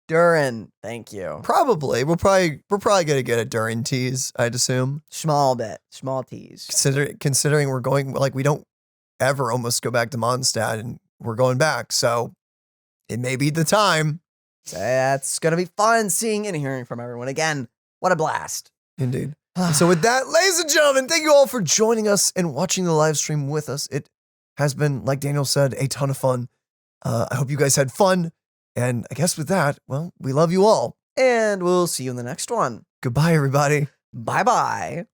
[SPEAKER 1] Durin. Thank you.
[SPEAKER 2] Probably. We're probably gonna get a Durin tease, I'd assume.
[SPEAKER 1] Small tease.
[SPEAKER 2] Considering we're going like we don't ever almost go back to Mondstadt and we're going back, so it may be the time.
[SPEAKER 1] So that's going to be fun seeing and hearing from everyone again. What a blast.
[SPEAKER 2] Indeed. And so with that, ladies and gentlemen, thank you all for joining us and watching the live stream with us. It has been, like Daniel said, a ton of fun. I hope you guys had fun. And I guess with that, well, we love you all.
[SPEAKER 1] And we'll see you in the next one.
[SPEAKER 2] Goodbye, everybody.
[SPEAKER 1] Bye-bye.